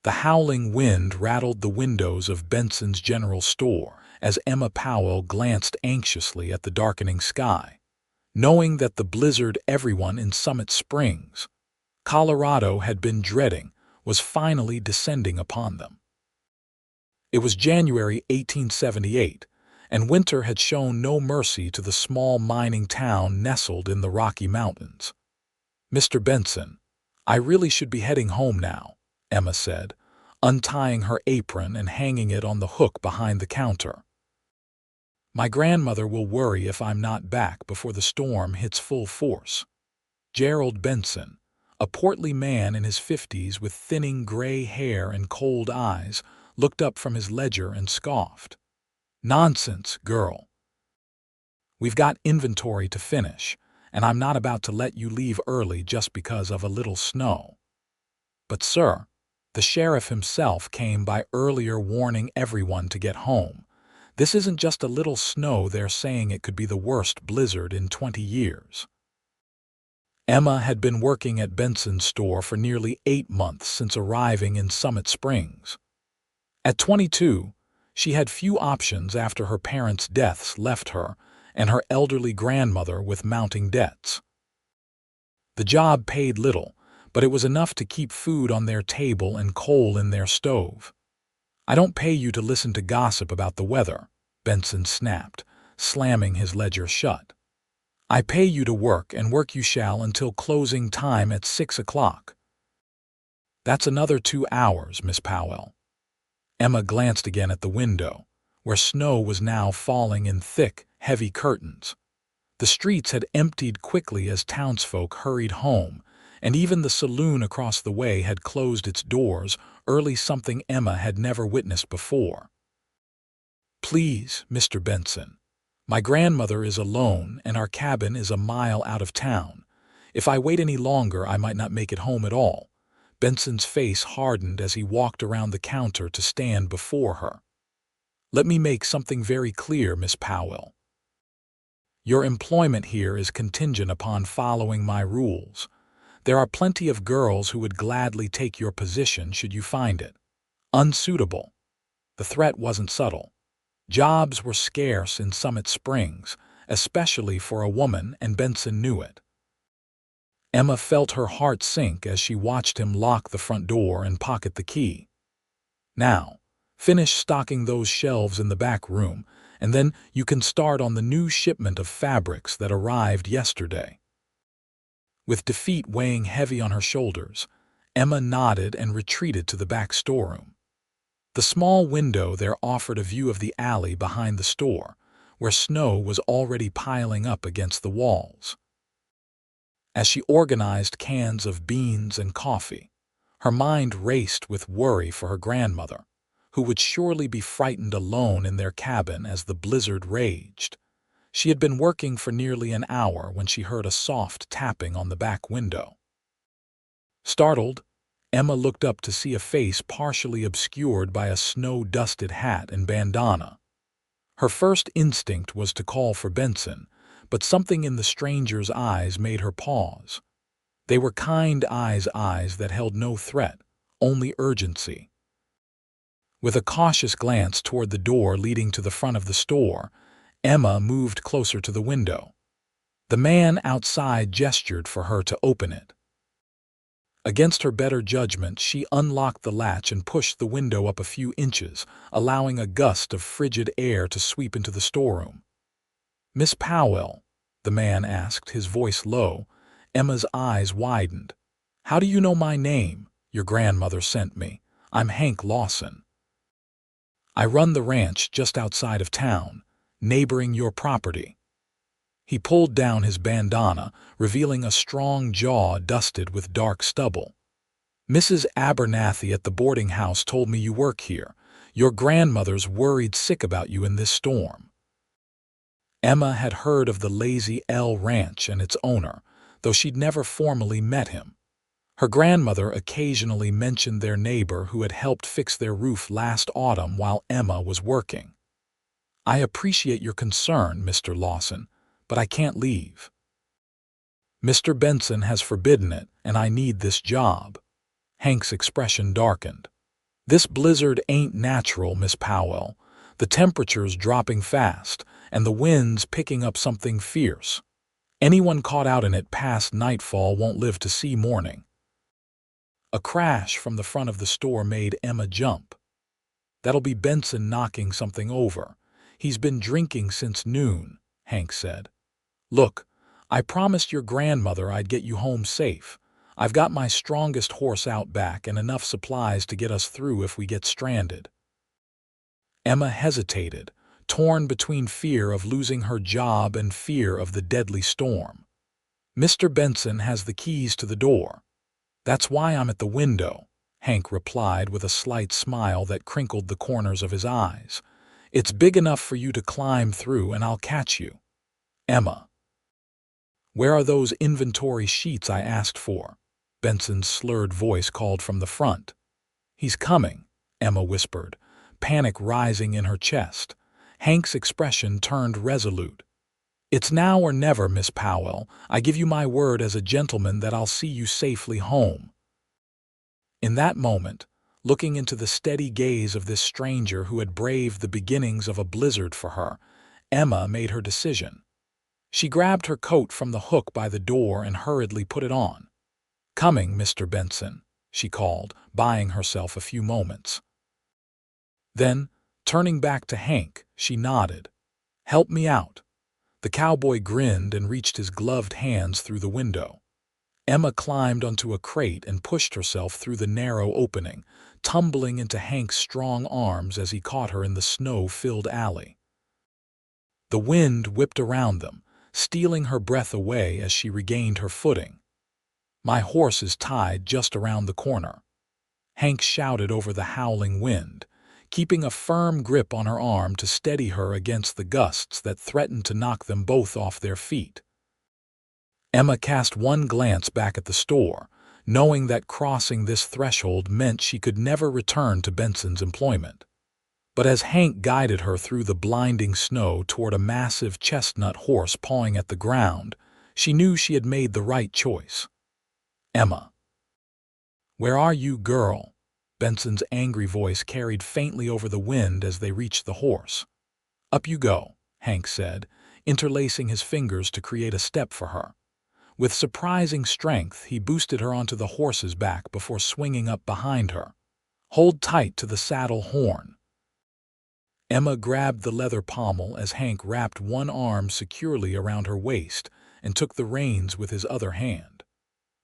The howling wind rattled the windows of Benson's general store as Emma Powell glanced anxiously at the darkening sky, knowing that the blizzard everyone in Summit Springs, Colorado, had been dreading was finally descending upon them. It was January 1878, and winter had shown no mercy to the small mining town nestled in the Rocky Mountains. "Mr. Benson, I really should be heading home now," Emma said, untying her apron and hanging it on the hook behind the counter. "My grandmother will worry if I'm not back before the storm hits full force." Gerald Benson, a portly man in his 50s with thinning gray hair and cold eyes, looked up from his ledger and scoffed. "Nonsense, girl. We've got inventory to finish, and I'm not about to let you leave early just because of a little snow." "But sir, the sheriff himself came by earlier warning everyone to get home. This isn't just a little snow, they're saying it could be the worst blizzard in 20 years. Emma had been working at Benson's store for nearly 8 months since arriving in Summit Springs. At 22, she had few options after her parents' deaths left her and her elderly grandmother with mounting debts. The job paid little, but it was enough to keep food on their table and coal in their stove. "I don't pay you to listen to gossip about the weather," Benson snapped, slamming his ledger shut. "I pay you to work, and work you shall until closing time at 6 o'clock. That's another 2 hours, Miss Powell." Emma glanced again at the window, where snow was now falling in thick, heavy curtains. The streets had emptied quickly as townsfolk hurried home, and even the saloon across the way had closed its doors early, something Emma had never witnessed before. "Please, Mr. Benson, my grandmother is alone and our cabin is a mile out of town. If I wait any longer, I might not make it home at all." Benson's face hardened as he walked around the counter to stand before her. "Let me make something very clear, Miss Powell. Your employment here is contingent upon following my rules. There are plenty of girls who would gladly take your position should you find it unsuitable." The threat wasn't subtle. Jobs were scarce in Summit Springs, especially for a woman, and Benson knew it. Emma felt her heart sink as she watched him lock the front door and pocket the key. "Now, finish stocking those shelves in the back room, and then you can start on the new shipment of fabrics that arrived yesterday." With defeat weighing heavy on her shoulders, Emma nodded and retreated to the back storeroom. The small window there offered a view of the alley behind the store, where snow was already piling up against the walls. As she organized cans of beans and coffee, her mind raced with worry for her grandmother, who would surely be frightened alone in their cabin as the blizzard raged. She had been working for nearly an hour when she heard a soft tapping on the back window. Startled, Emma looked up to see a face partially obscured by a snow-dusted hat and bandana. Her first instinct was to call for Benson, but something in the stranger's eyes made her pause. They were kind eyes that held no threat, only urgency. With a cautious glance toward the door leading to the front of the store, Emma moved closer to the window. The man outside gestured for her to open it. Against her better judgment, she unlocked the latch and pushed the window up a few inches, allowing a gust of frigid air to sweep into the storeroom. "Miss Powell," the man asked, his voice low. Emma's eyes widened. "How do you know my name?" "Your grandmother sent me. I'm Hank Lawson. I run the ranch just outside of town, neighboring your property." He pulled down his bandana, revealing a strong jaw dusted with dark stubble. "Mrs. Abernathy at the boarding house told me you work here. Your grandmother's worried sick about you in this storm." Emma had heard of the Lazy L Ranch and its owner, though she'd never formally met him. Her grandmother occasionally mentioned their neighbor who had helped fix their roof last autumn while Emma was working. "I appreciate your concern, Mr. Lawson, but I can't leave. Mr. Benson has forbidden it, and I need this job." Hank's expression darkened. "This blizzard ain't natural, Miss Powell. The temperature's dropping fast, and the wind's picking up something fierce. Anyone caught out in it past nightfall won't live to see morning." A crash from the front of the store made Emma jump. "That'll be Benson knocking something over. He's been drinking since noon," Hank said. "Look, I promised your grandmother I'd get you home safe. I've got my strongest horse out back and enough supplies to get us through if we get stranded." Emma hesitated, torn between fear of losing her job and fear of the deadly storm. "Mr. Benson has the keys to the door. That's why I'm at the window," Hank replied with a slight smile that crinkled the corners of his eyes. "It's big enough for you to climb through, and I'll catch you." "Emma, where are those inventory sheets I asked for?" Benson's slurred voice called from the front. "He's coming," Emma whispered, panic rising in her chest. Hank's expression turned resolute. "It's now or never, Miss Powell. I give you my word as a gentleman that I'll see you safely home." In that moment, looking into the steady gaze of this stranger who had braved the beginnings of a blizzard for her, Emma made her decision. She grabbed her coat from the hook by the door and hurriedly put it on. "Coming, Mr. Benson," she called, buying herself a few moments. Then, turning back to Hank, she nodded. "Help me out." The cowboy grinned and reached his gloved hands through the window. Emma climbed onto a crate and pushed herself through the narrow opening, tumbling into Hank's strong arms as he caught her in the snow-filled alley. The wind whipped around them, stealing her breath away as she regained her footing. "My horse is tied just around the corner," Hank shouted over the howling wind, keeping a firm grip on her arm to steady her against the gusts that threatened to knock them both off their feet. Emma cast one glance back at the store, knowing that crossing this threshold meant she could never return to Benson's employment. But as Hank guided her through the blinding snow toward a massive chestnut horse pawing at the ground, she knew she had made the right choice. "Emma, where are you, girl?" Benson's angry voice carried faintly over the wind as they reached the horse. "Up you go," Hank said, interlacing his fingers to create a step for her. With surprising strength, he boosted her onto the horse's back before swinging up behind her. "Hold tight to the saddle horn." Emma grabbed the leather pommel as Hank wrapped one arm securely around her waist and took the reins with his other hand.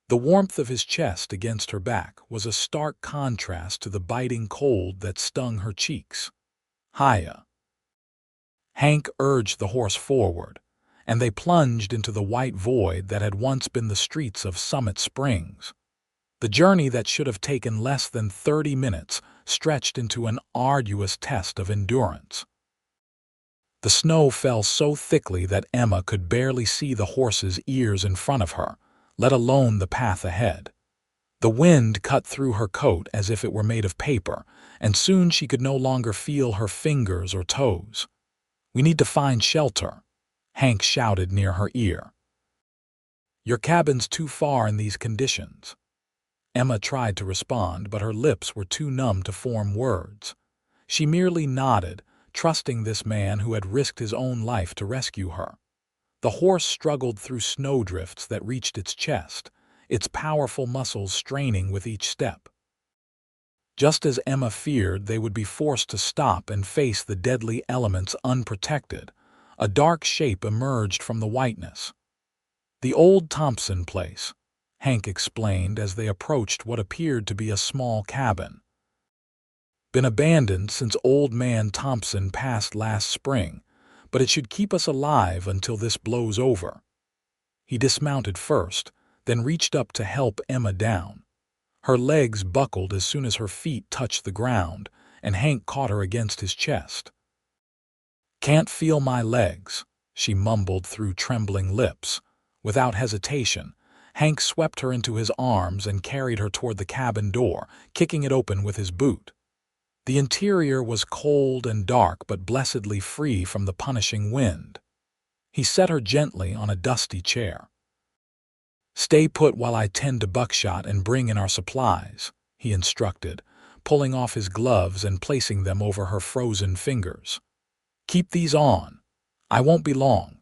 The warmth of his chest against her back was a stark contrast to the biting cold that stung her cheeks. "Hiya." Hank urged the horse forward, and they plunged into the white void that had once been the streets of Summit Springs. The journey that should have taken less than 30 minutes stretched into an arduous test of endurance. The snow fell so thickly that Emma could barely see the horse's ears in front of her, let alone the path ahead. The wind cut through her coat as if it were made of paper, and soon she could no longer feel her fingers or toes. "We need to find shelter," Hank shouted near her ear. "Your cabin's too far in these conditions." Emma tried to respond, but her lips were too numb to form words. She merely nodded, trusting this man who had risked his own life to rescue her. The horse struggled through snowdrifts that reached its chest, its powerful muscles straining with each step. Just as Emma feared they would be forced to stop and face the deadly elements unprotected, a dark shape emerged from the whiteness. "The old Thompson place," Hank explained as they approached what appeared to be a small cabin. "Been abandoned since Old Man Thompson passed last spring, but it should keep us alive until this blows over." He dismounted first, then reached up to help Emma down. Her legs buckled as soon as her feet touched the ground, and Hank caught her against his chest. "Can't feel my legs," she mumbled through trembling lips. Without hesitation, Hank swept her into his arms and carried her toward the cabin door, kicking it open with his boot. The interior was cold and dark but blessedly free from the punishing wind. He set her gently on a dusty chair. "Stay put while I tend to Buckshot and bring in our supplies," he instructed, pulling off his gloves and placing them over her frozen fingers. "Keep these on. I won't be long."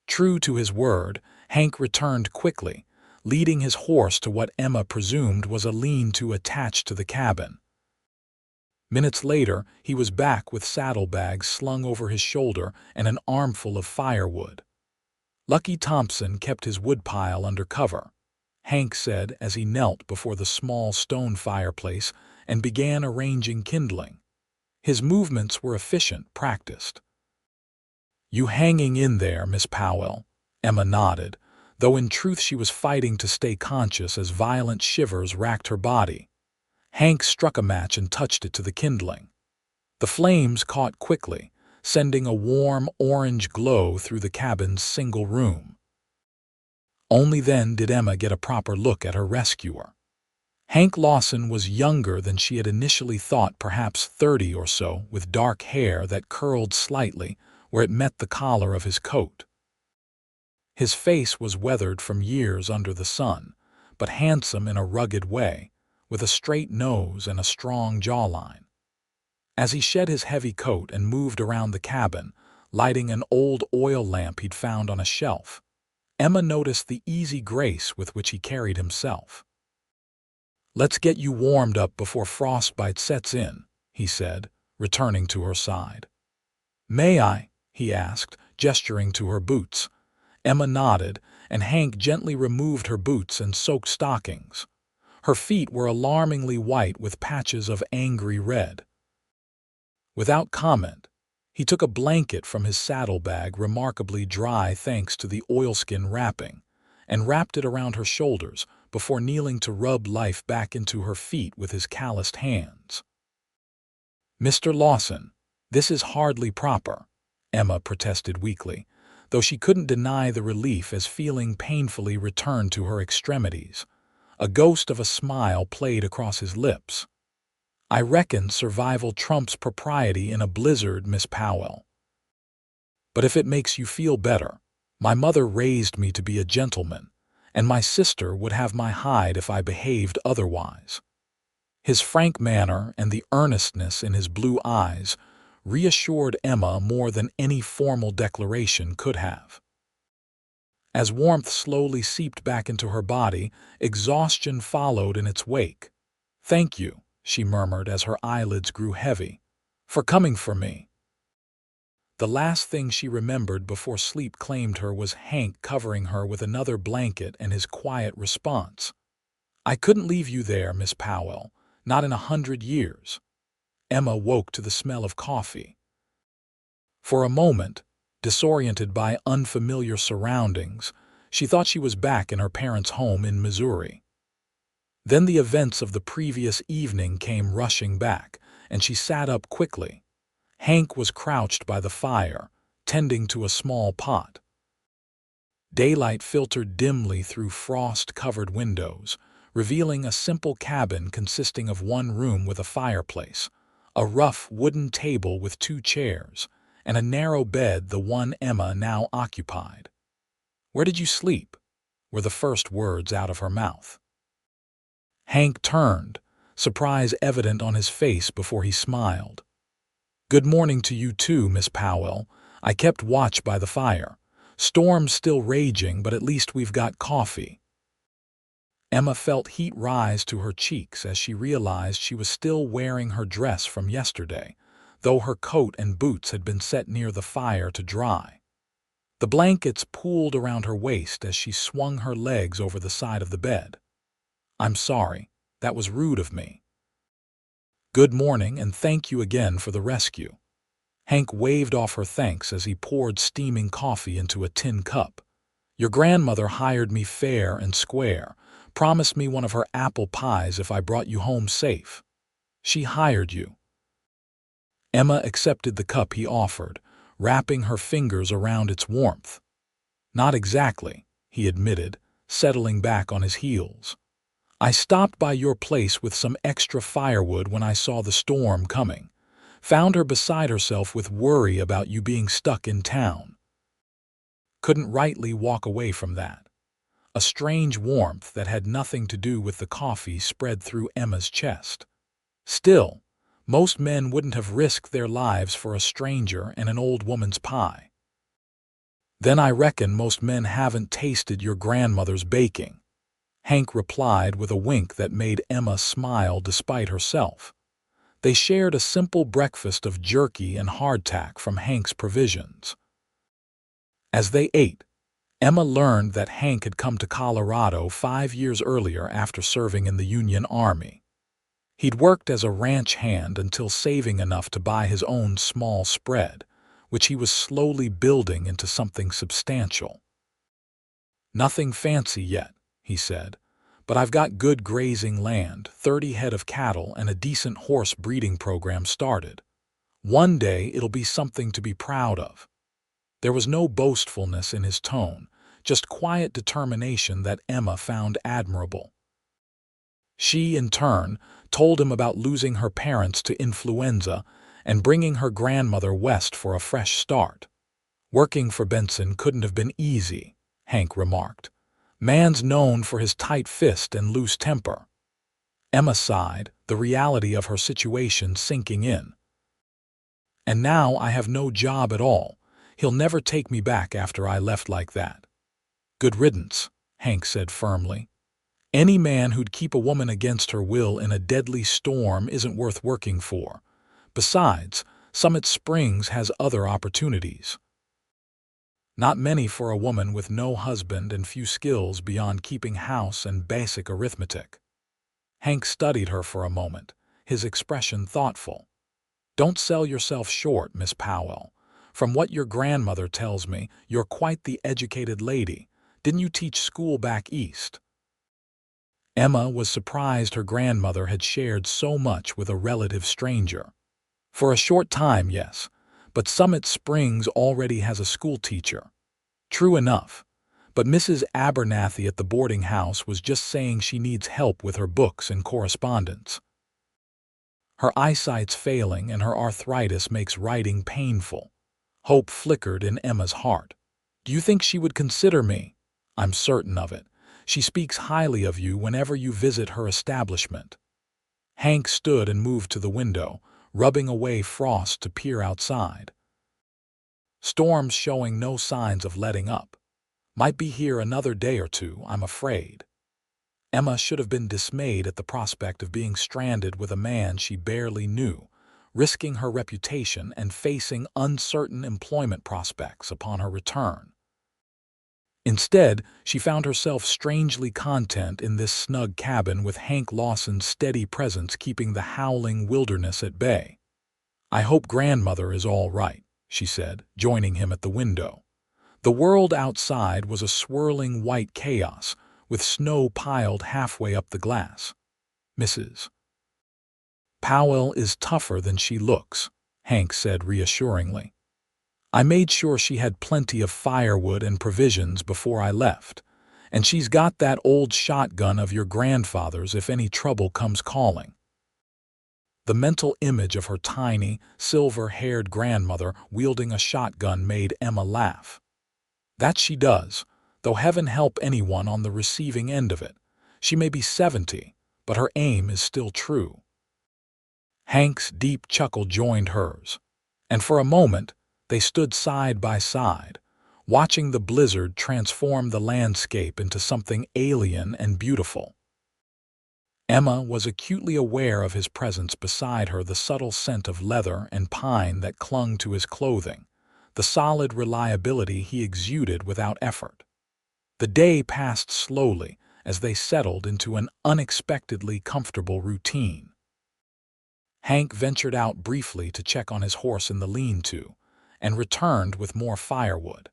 True to his word, Hank returned quickly, leading his horse to what Emma presumed was a lean-to attached to the cabin. Minutes later, he was back with saddlebags slung over his shoulder and an armful of firewood. Lucky Thompson kept his woodpile under cover, Hank said as he knelt before the small stone fireplace and began arranging kindling. His movements were efficient, practiced. "You hanging in there, Miss Powell?" Emma nodded, though in truth she was fighting to stay conscious as violent shivers racked her body. Hank struck a match and touched it to the kindling. The flames caught quickly, sending a warm orange glow through the cabin's single room. Only then did Emma get a proper look at her rescuer. Hank Lawson was younger than she had initially thought, perhaps 30 or so, with dark hair that curled slightly where it met the collar of his coat. His face was weathered from years under the sun, but handsome in a rugged way, with a straight nose and a strong jawline. As he shed his heavy coat and moved around the cabin, lighting an old oil lamp he'd found on a shelf, Emma noticed the easy grace with which he carried himself. "Let's get you warmed up before frostbite sets in," he said, returning to her side. "May I?" he asked, gesturing to her boots. Emma nodded, and Hank gently removed her boots and soaked stockings. Her feet were alarmingly white with patches of angry red. Without comment, he took a blanket from his saddlebag, remarkably dry thanks to the oilskin wrapping, and wrapped it around her shoulders before kneeling to rub life back into her feet with his calloused hands. "Mr. Lawson, this is hardly proper," Emma protested weakly, though she couldn't deny the relief as feeling painfully returned to her extremities. A ghost of a smile played across his lips. "I reckon survival trumps propriety in a blizzard, Miss Powell. But if it makes you feel better, my mother raised me to be a gentleman, and my sister would have my hide if I behaved otherwise." His frank manner and the earnestness in his blue eyes reassured Emma more than any formal declaration could have. As warmth slowly seeped back into her body, exhaustion followed in its wake. "Thank you," she murmured as her eyelids grew heavy, "for coming for me." The last thing she remembered before sleep claimed her was Hank covering her with another blanket and his quiet response, "I couldn't leave you there, Miss Powell, not in 100 years." Emma woke to the smell of coffee. For a moment, disoriented by unfamiliar surroundings, she thought she was back in her parents' home in Missouri. Then the events of the previous evening came rushing back, and she sat up quickly. Hank was crouched by the fire, tending to a small pot. Daylight filtered dimly through frost-covered windows, revealing a simple cabin consisting of one room with a fireplace, a rough wooden table with 2 chairs, and a narrow bed, the one Emma now occupied. "Where did you sleep?" were the first words out of her mouth. Hank turned, surprise evident on his face before he smiled. "Good morning to you too, Miss Powell. I kept watch by the fire. Storm's still raging, but at least we've got coffee." Emma felt heat rise to her cheeks as she realized she was still wearing her dress from yesterday, though her coat and boots had been set near the fire to dry. The blankets pooled around her waist as she swung her legs over the side of the bed. "I'm sorry, that was rude of me." "Good morning, and thank you again for the rescue." Hank waved off her thanks as he poured steaming coffee into a tin cup. "Your grandmother hired me fair and square, promised me one of her apple pies if I brought you home safe. She hired you." Emma accepted the cup he offered, wrapping her fingers around its warmth. "Not exactly," he admitted, settling back on his heels. "I stopped by your place with some extra firewood when I saw the storm coming. Found her beside herself with worry about you being stuck in town." Couldn't rightly walk away from that. A strange warmth that had nothing to do with the coffee spread through Emma's chest. Still, most men wouldn't have risked their lives for a stranger and an old woman's pie. Then I reckon most men haven't tasted your grandmother's baking, Hank replied with a wink that made Emma smile despite herself. They shared a simple breakfast of jerky and hardtack from Hank's provisions. As they ate, Emma learned that Hank had come to Colorado 5 years earlier after serving in the Union Army. He'd worked as a ranch hand until saving enough to buy his own small spread, which he was slowly building into something substantial. "Nothing fancy yet," he said, "but I've got good grazing land, 30 head of cattle, and a decent horse breeding program started. One day it'll be something to be proud of." There was no boastfulness in his tone, just quiet determination that Emma found admirable. She, in turn, told him about losing her parents to influenza and bringing her grandmother west for a fresh start. "Working for Benson couldn't have been easy," Hank remarked. "Man's known for his tight fist and loose temper." Emma sighed, the reality of her situation sinking in. "And now I have no job at all. He'll never take me back after I left like that." "Good riddance," Hank said firmly. "Any man who'd keep a woman against her will in a deadly storm isn't worth working for. Besides, Summit Springs has other opportunities." "Not many for a woman with no husband and few skills beyond keeping house and basic arithmetic." Hank studied her for a moment, his expression thoughtful. "Don't sell yourself short, Miss Powell. From what your grandmother tells me, you're quite the educated lady. Didn't you teach school back east?" Emma was surprised her grandmother had shared so much with a relative stranger. "For a short time, yes, but Summit Springs already has a school teacher." "True enough, but Mrs. Abernathy at the boarding house was just saying she needs help with her books and correspondence. Her eyesight's failing and her arthritis makes writing painful." Hope flickered in Emma's heart. "Do you think she would consider me?" "I'm certain of it. She speaks highly of you whenever you visit her establishment." Hank stood and moved to the window, rubbing away frost to peer outside. "Storm's showing no signs of letting up. Might be here another day or two, I'm afraid." Emma should have been dismayed at the prospect of being stranded with a man she barely knew, risking her reputation and facing uncertain employment prospects upon her return. Instead, she found herself strangely content in this snug cabin with Hank Lawson's steady presence keeping the howling wilderness at bay. "I hope grandmother is all right," she said, joining him at the window. The world outside was a swirling white chaos, with snow piled halfway up the glass. "Mrs. Powell is tougher than she looks," Hank said reassuringly. "I made sure she had plenty of firewood and provisions before I left, and she's got that old shotgun of your grandfather's if any trouble comes calling." The mental image of her tiny, silver-haired grandmother wielding a shotgun made Emma laugh. "That she does, though heaven help anyone on the receiving end of it. She may be 70, but her aim is still true." Hank's deep chuckle joined hers, and for a moment they stood side by side, watching the blizzard transform the landscape into something alien and beautiful. Emma was acutely aware of his presence beside her, the subtle scent of leather and pine that clung to his clothing, the solid reliability he exuded without effort. The day passed slowly as they settled into an unexpectedly comfortable routine. Hank ventured out briefly to check on his horse in the lean-to, and returned with more firewood.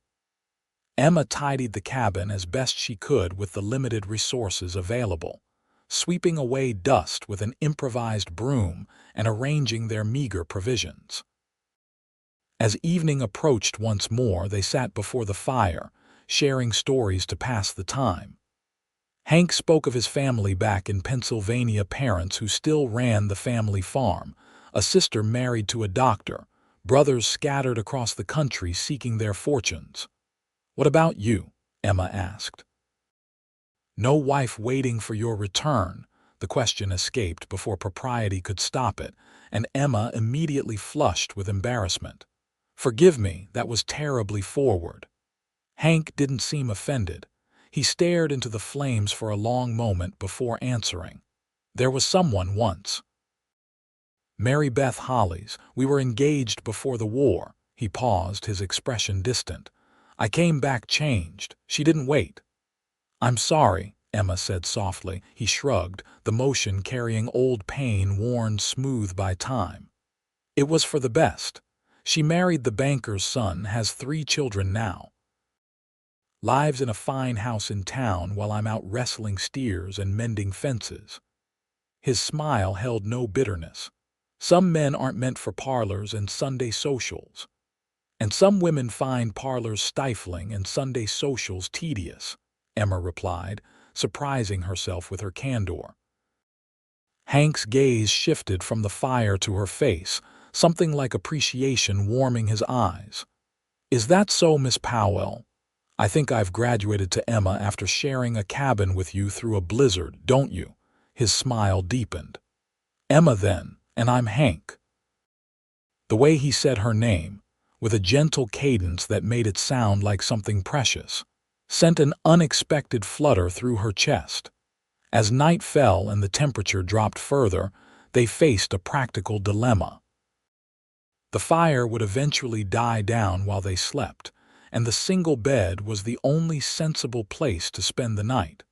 Emma tidied the cabin as best she could with the limited resources available, sweeping away dust with an improvised broom and arranging their meager provisions. As evening approached once more, they sat before the fire, sharing stories to pass the time. Hank spoke of his family back in Pennsylvania, parents who still ran the family farm, a sister married to a doctor, brothers scattered across the country seeking their fortunes. "What about you?" Emma asked. "No wife waiting for your return, The question escaped before propriety could stop it, and Emma immediately flushed with embarrassment. "Forgive me, that was terribly forward." Hank didn't seem offended. He stared into the flames for a long moment before answering. "There was someone once. Mary Beth Hollies. We were engaged before the war." He paused, his expression distant. "I came back changed. She didn't wait." "I'm sorry," Emma said softly. He shrugged, the motion carrying old pain worn smooth by time. "It was for the best. She married the banker's son, has 3 children now. Lives in a fine house in town while I'm out wrestling steers and mending fences." His smile held no bitterness. "Some men aren't meant for parlors and Sunday socials. And some women find parlors stifling and Sunday socials tedious," Emma replied, surprising herself with her candor. Hank's gaze shifted from the fire to her face, something like appreciation warming his eyes. "Is that so, Miss Powell? I think I've graduated to Emma after sharing a cabin with you through a blizzard, don't you?" His smile deepened. "Emma then, and I'm Hank." The way he said her name, with a gentle cadence that made it sound like something precious, sent an unexpected flutter through her chest. As night fell and the temperature dropped further, they faced a practical dilemma. The fire would eventually die down while they slept, and the single bed was the only sensible place to spend the night.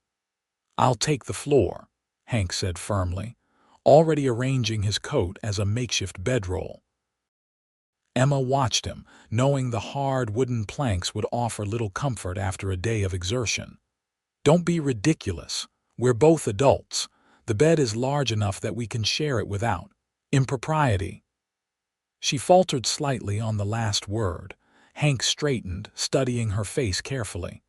"I'll take the floor," Hank said firmly, already arranging his coat as a makeshift bedroll. Emma watched him, knowing the hard wooden planks would offer little comfort after a day of exertion. "Don't be ridiculous. We're both adults. The bed is large enough that we can share it without impropriety." She faltered slightly on the last word. Hank straightened, studying her face carefully.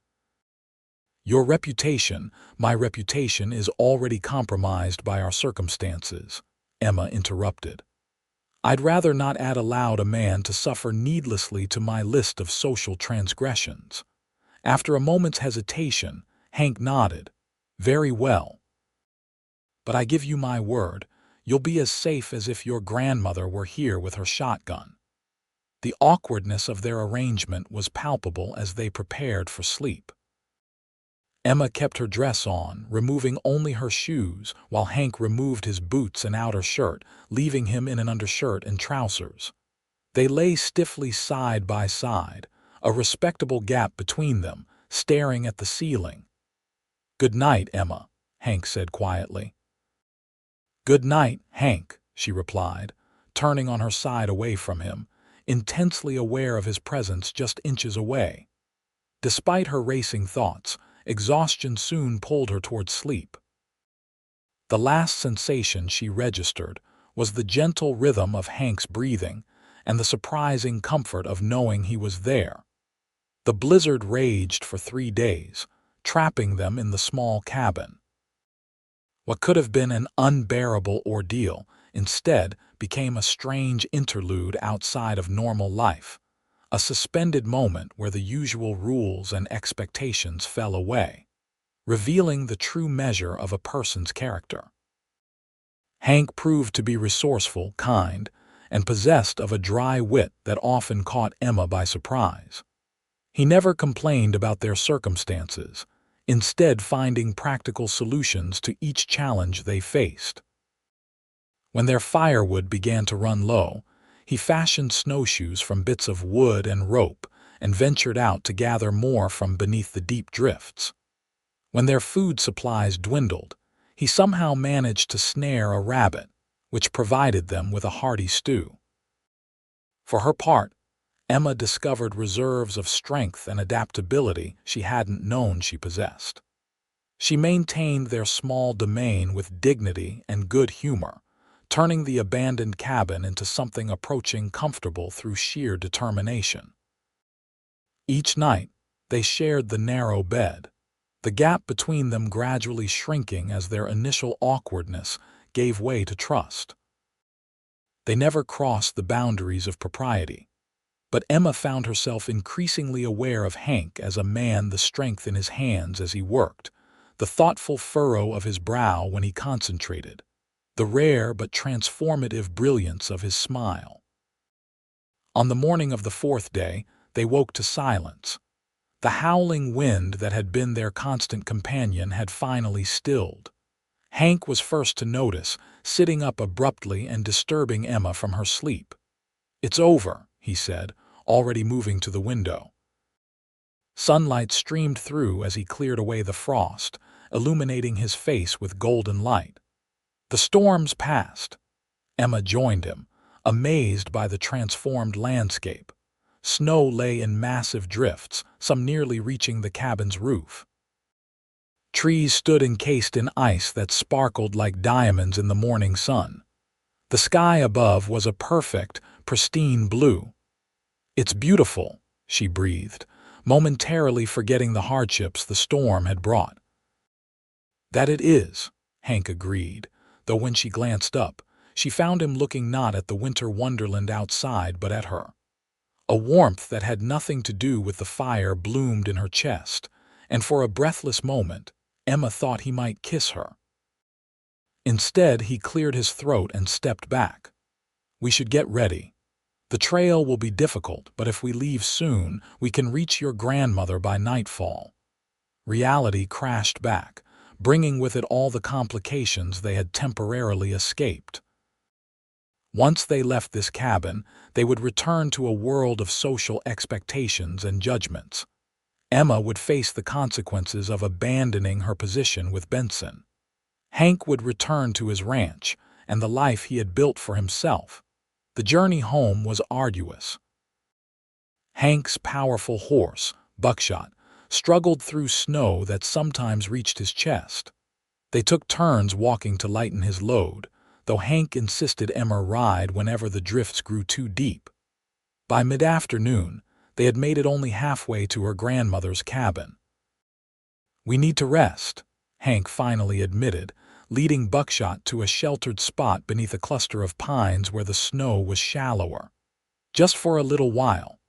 "Your reputation, my reputation, is already compromised by our circumstances," Emma interrupted. "I'd rather not add aloud a man to suffer needlessly to my list of social transgressions." After a moment's hesitation, Hank nodded. "Very well. But I give you my word, you'll be as safe as if your grandmother were here with her shotgun." The awkwardness of their arrangement was palpable as they prepared for sleep. Emma kept her dress on, removing only her shoes, while Hank removed his boots and outer shirt, leaving him in an undershirt and trousers. They lay stiffly side by side, a respectable gap between them, staring at the ceiling. "Good night, Emma," Hank said quietly. "Good night, Hank," she replied, turning on her side away from him, intensely aware of his presence just inches away. Despite her racing thoughts, exhaustion soon pulled her toward sleep. The last sensation she registered was the gentle rhythm of Hank's breathing and the surprising comfort of knowing he was there. The blizzard raged for 3 days, trapping them in the small cabin. What could have been an unbearable ordeal instead became a strange interlude outside of normal life, a suspended moment where the usual rules and expectations fell away, revealing the true measure of a person's character. Hank proved to be resourceful, kind, and possessed of a dry wit that often caught Emma by surprise. He never complained about their circumstances, instead finding practical solutions to each challenge they faced. When their firewood began to run low, he fashioned snowshoes from bits of wood and rope and ventured out to gather more from beneath the deep drifts. When their food supplies dwindled, he somehow managed to snare a rabbit, which provided them with a hearty stew. For her part, Emma discovered reserves of strength and adaptability she hadn't known she possessed. She maintained their small domain with dignity and good humor, turning the abandoned cabin into something approaching comfortable through sheer determination. Each night, they shared the narrow bed, the gap between them gradually shrinking as their initial awkwardness gave way to trust. They never crossed the boundaries of propriety, but Emma found herself increasingly aware of Hank as a man, the strength in his hands as he worked, the thoughtful furrow of his brow when he concentrated, the rare but transformative brilliance of his smile. On the morning of the fourth day, they woke to silence. The howling wind that had been their constant companion had finally stilled. Hank was first to notice, sitting up abruptly and disturbing Emma from her sleep. "It's over," he said, already moving to the window. Sunlight streamed through as he cleared away the frost, illuminating his face with golden light. The storms passed. Emma joined him, amazed by the transformed landscape. Snow lay in massive drifts, some nearly reaching the cabin's roof. Trees stood encased in ice that sparkled like diamonds in the morning sun. The sky above was a perfect, pristine blue. "It's beautiful," she breathed, momentarily forgetting the hardships the storm had brought. "That it is," Hank agreed, though when she glanced up, she found him looking not at the winter wonderland outside but at her. A warmth that had nothing to do with the fire bloomed in her chest, and for a breathless moment, Emma thought he might kiss her. Instead, he cleared his throat and stepped back. "We should get ready. The trail will be difficult, but if we leave soon, we can reach your grandmother by nightfall." Reality crashed back, bringing with it all the complications they had temporarily escaped. Once they left this cabin, they would return to a world of social expectations and judgments. Emma would face the consequences of abandoning her position with Benson. Hank would return to his ranch and the life he had built for himself. The journey home was arduous. Hank's powerful horse, Buckshot, struggled through snow that sometimes reached his chest. They took turns walking to lighten his load, though Hank insisted Emma ride whenever the drifts grew too deep. By mid-afternoon, they had made it only halfway to her grandmother's cabin. "We need to rest," Hank finally admitted, leading Buckshot to a sheltered spot beneath a cluster of pines where the snow was shallower. "Just for a little while."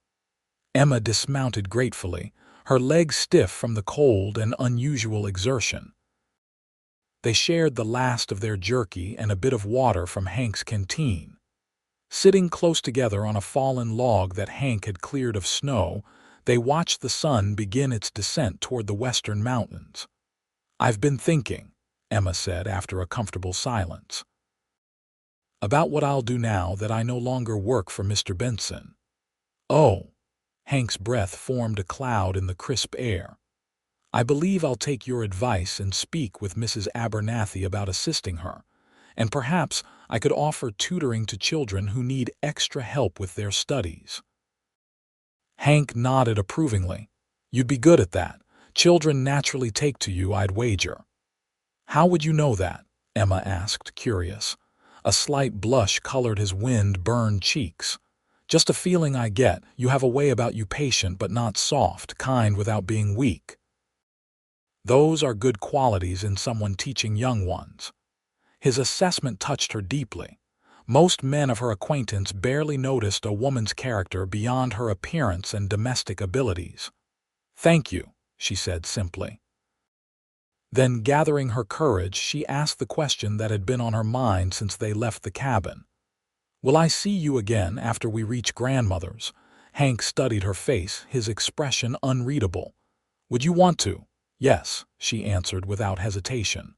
Emma dismounted gratefully, her legs stiff from the cold and unusual exertion. They shared the last of their jerky and a bit of water from Hank's canteen. Sitting close together on a fallen log that Hank had cleared of snow, they watched the sun begin its descent toward the western mountains. "I've been thinking," Emma said after a comfortable silence, "about what I'll do now that I no longer work for Mr. Benson." "Oh," Hank's breath formed a cloud in the crisp air. "I believe I'll take your advice and speak with Mrs. Abernathy about assisting her, and perhaps I could offer tutoring to children who need extra help with their studies." Hank nodded approvingly. "You'd be good at that. Children naturally take to you, I'd wager." "How would you know that?" Emma asked, curious. A slight blush colored his wind-burned cheeks. "Just a feeling I get. You have a way about you, patient but not soft, kind without being weak. Those are good qualities in someone teaching young ones." His assessment touched her deeply. Most men of her acquaintance barely noticed a woman's character beyond her appearance and domestic abilities. "Thank you," she said simply. Then, gathering her courage, she asked the question that had been on her mind since they left the cabin. "Will I see you again after we reach grandmother's?" Hank studied her face, his expression unreadable. "Would you want to?" "Yes," she answered without hesitation.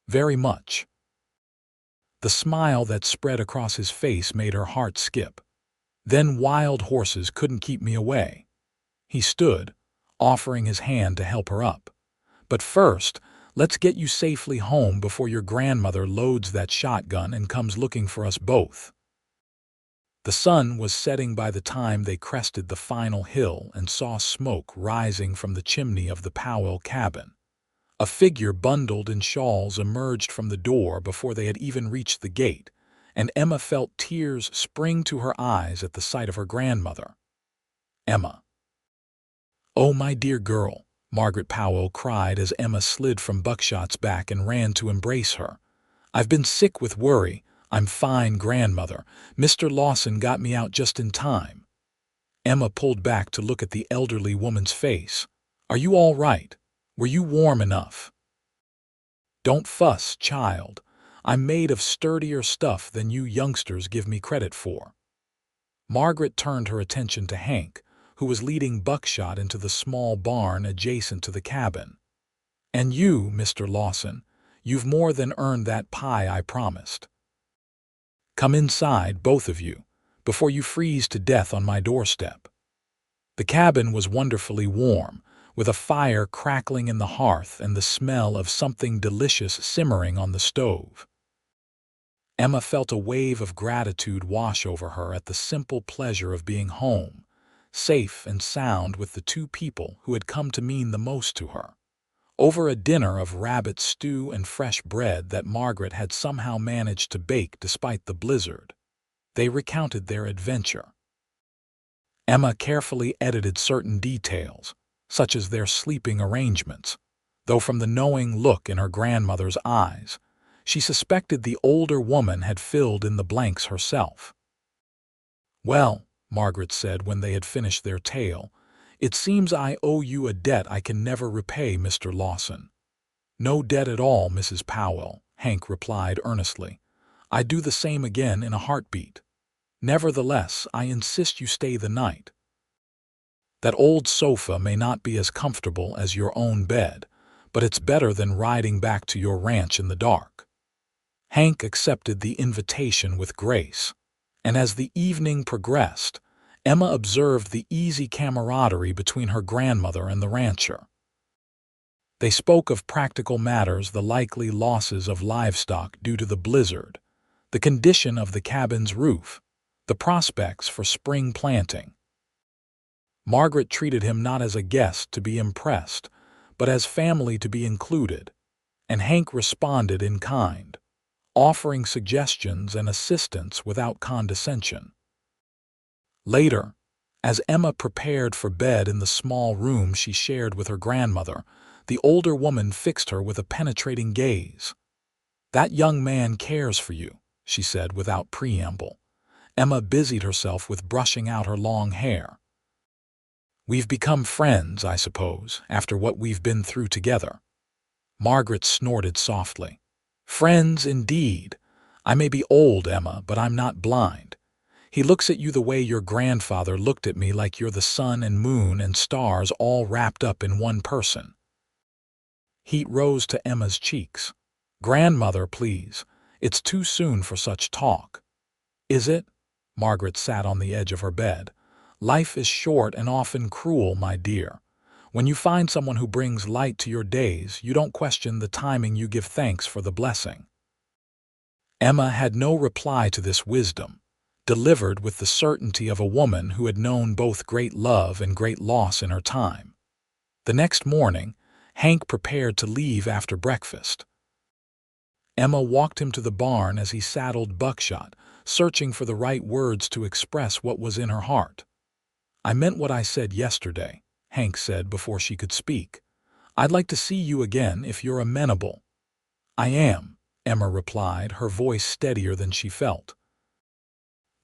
"Very much." The smile that spread across his face made her heart skip. "Then wild horses couldn't keep me away." He stood, offering his hand to help her up. "But first, let's get you safely home before your grandmother loads that shotgun and comes looking for us both." The sun was setting by the time they crested the final hill and saw smoke rising from the chimney of the Powell cabin. A figure bundled in shawls emerged from the door before they had even reached the gate, and Emma felt tears spring to her eyes at the sight of her grandmother. "Emma." "Oh, my dear girl," Margaret Powell cried as Emma slid from Buckshot's back and ran to embrace her. "I've been sick with worry. I'm fine, grandmother. Mr. Lawson got me out just in time." Emma pulled back to look at the elderly woman's face. "Are you all right? Were you warm enough?" Don't fuss, child. I'm made of sturdier stuff than you youngsters give me credit for. Margaret turned her attention to Hank, who was leading Buckshot into the small barn adjacent to the cabin. And you, Mr. Lawson, you've more than earned that pie I promised. Come inside, both of you, before you freeze to death on my doorstep. The cabin was wonderfully warm, with a fire crackling in the hearth and the smell of something delicious simmering on the stove. Emma felt a wave of gratitude wash over her at the simple pleasure of being home, safe and sound with the two people who had come to mean the most to her. Over a dinner of rabbit stew and fresh bread that Margaret had somehow managed to bake despite the blizzard, they recounted their adventure. Emma carefully edited certain details, such as their sleeping arrangements, though from the knowing look in her grandmother's eyes, she suspected the older woman had filled in the blanks herself. "Well," Margaret said when they had finished their tale, "it seems I owe you a debt I can never repay, Mr. Lawson." "No debt at all, Mrs. Powell," Hank replied earnestly. "I'd do the same again in a heartbeat. Nevertheless, I insist you stay the night. That old sofa may not be as comfortable as your own bed, but it's better than riding back to your ranch in the dark." Hank accepted the invitation with grace, and as the evening progressed, Emma observed the easy camaraderie between her grandmother and the rancher. They spoke of practical matters, the likely losses of livestock due to the blizzard, the condition of the cabin's roof, the prospects for spring planting. Margaret treated him not as a guest to be impressed, but as family to be included, and Hank responded in kind, offering suggestions and assistance without condescension. Later, as Emma prepared for bed in the small room she shared with her grandmother, the older woman fixed her with a penetrating gaze. "That young man cares for you," she said without preamble. Emma busied herself with brushing out her long hair. "We've become friends, I suppose, after what we've been through together." Margaret snorted softly. "Friends, indeed. I may be old, Emma, but I'm not blind. He looks at you the way your grandfather looked at me, like you're the sun and moon and stars all wrapped up in one person." Heat rose to Emma's cheeks. "Grandmother, please. It's too soon for such talk." "Is it?" Margaret sat on the edge of her bed. "Life is short and often cruel, my dear. When you find someone who brings light to your days, you don't question the timing, you give thanks for the blessing." Emma had no reply to this wisdom, delivered with the certainty of a woman who had known both great love and great loss in her time. The next morning, Hank prepared to leave after breakfast. Emma walked him to the barn as he saddled Buckshot, searching for the right words to express what was in her heart. "I meant what I said yesterday," Hank said before she could speak. "I'd like to see you again if you're amenable." "I am," Emma replied, her voice steadier than she felt.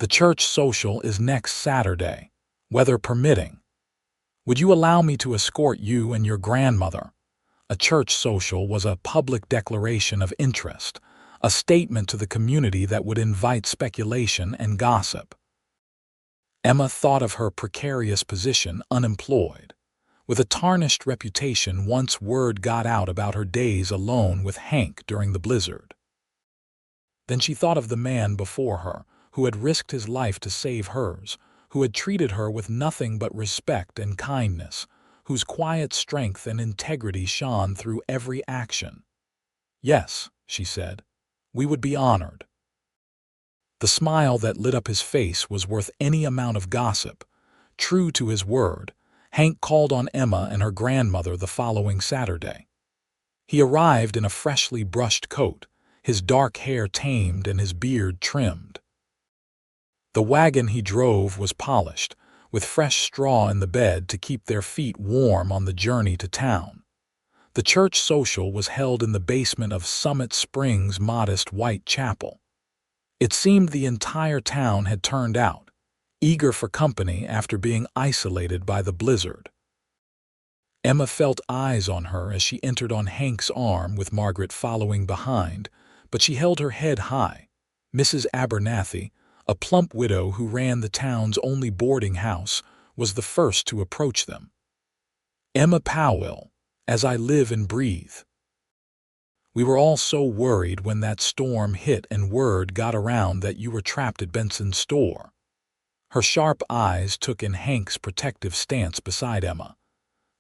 "The church social is next Saturday, weather permitting. Would you allow me to escort you and your grandmother?" A church social was a public declaration of interest, a statement to the community that would invite speculation and gossip. Emma thought of her precarious position, unemployed, with a tarnished reputation once word got out about her days alone with Hank during the blizzard. Then she thought of the man before her, who had risked his life to save hers, who had treated her with nothing but respect and kindness, whose quiet strength and integrity shone through every action. "Yes," she said, "we would be honored." The smile that lit up his face was worth any amount of gossip. True to his word, Hank called on Emma and her grandmother the following Saturday. He arrived in a freshly brushed coat, his dark hair tamed and his beard trimmed. The wagon he drove was polished, with fresh straw in the bed to keep their feet warm on the journey to town. The church social was held in the basement of Summit Springs' modest white chapel. It seemed the entire town had turned out, eager for company after being isolated by the blizzard. Emma felt eyes on her as she entered on Hank's arm with Margaret following behind, but she held her head high. Mrs. Abernathy, a plump widow who ran the town's only boarding house, was the first to approach them. "Emma Powell, as I live and breathe. We were all so worried when that storm hit and word got around that you were trapped at Benson's store." Her sharp eyes took in Hank's protective stance beside Emma.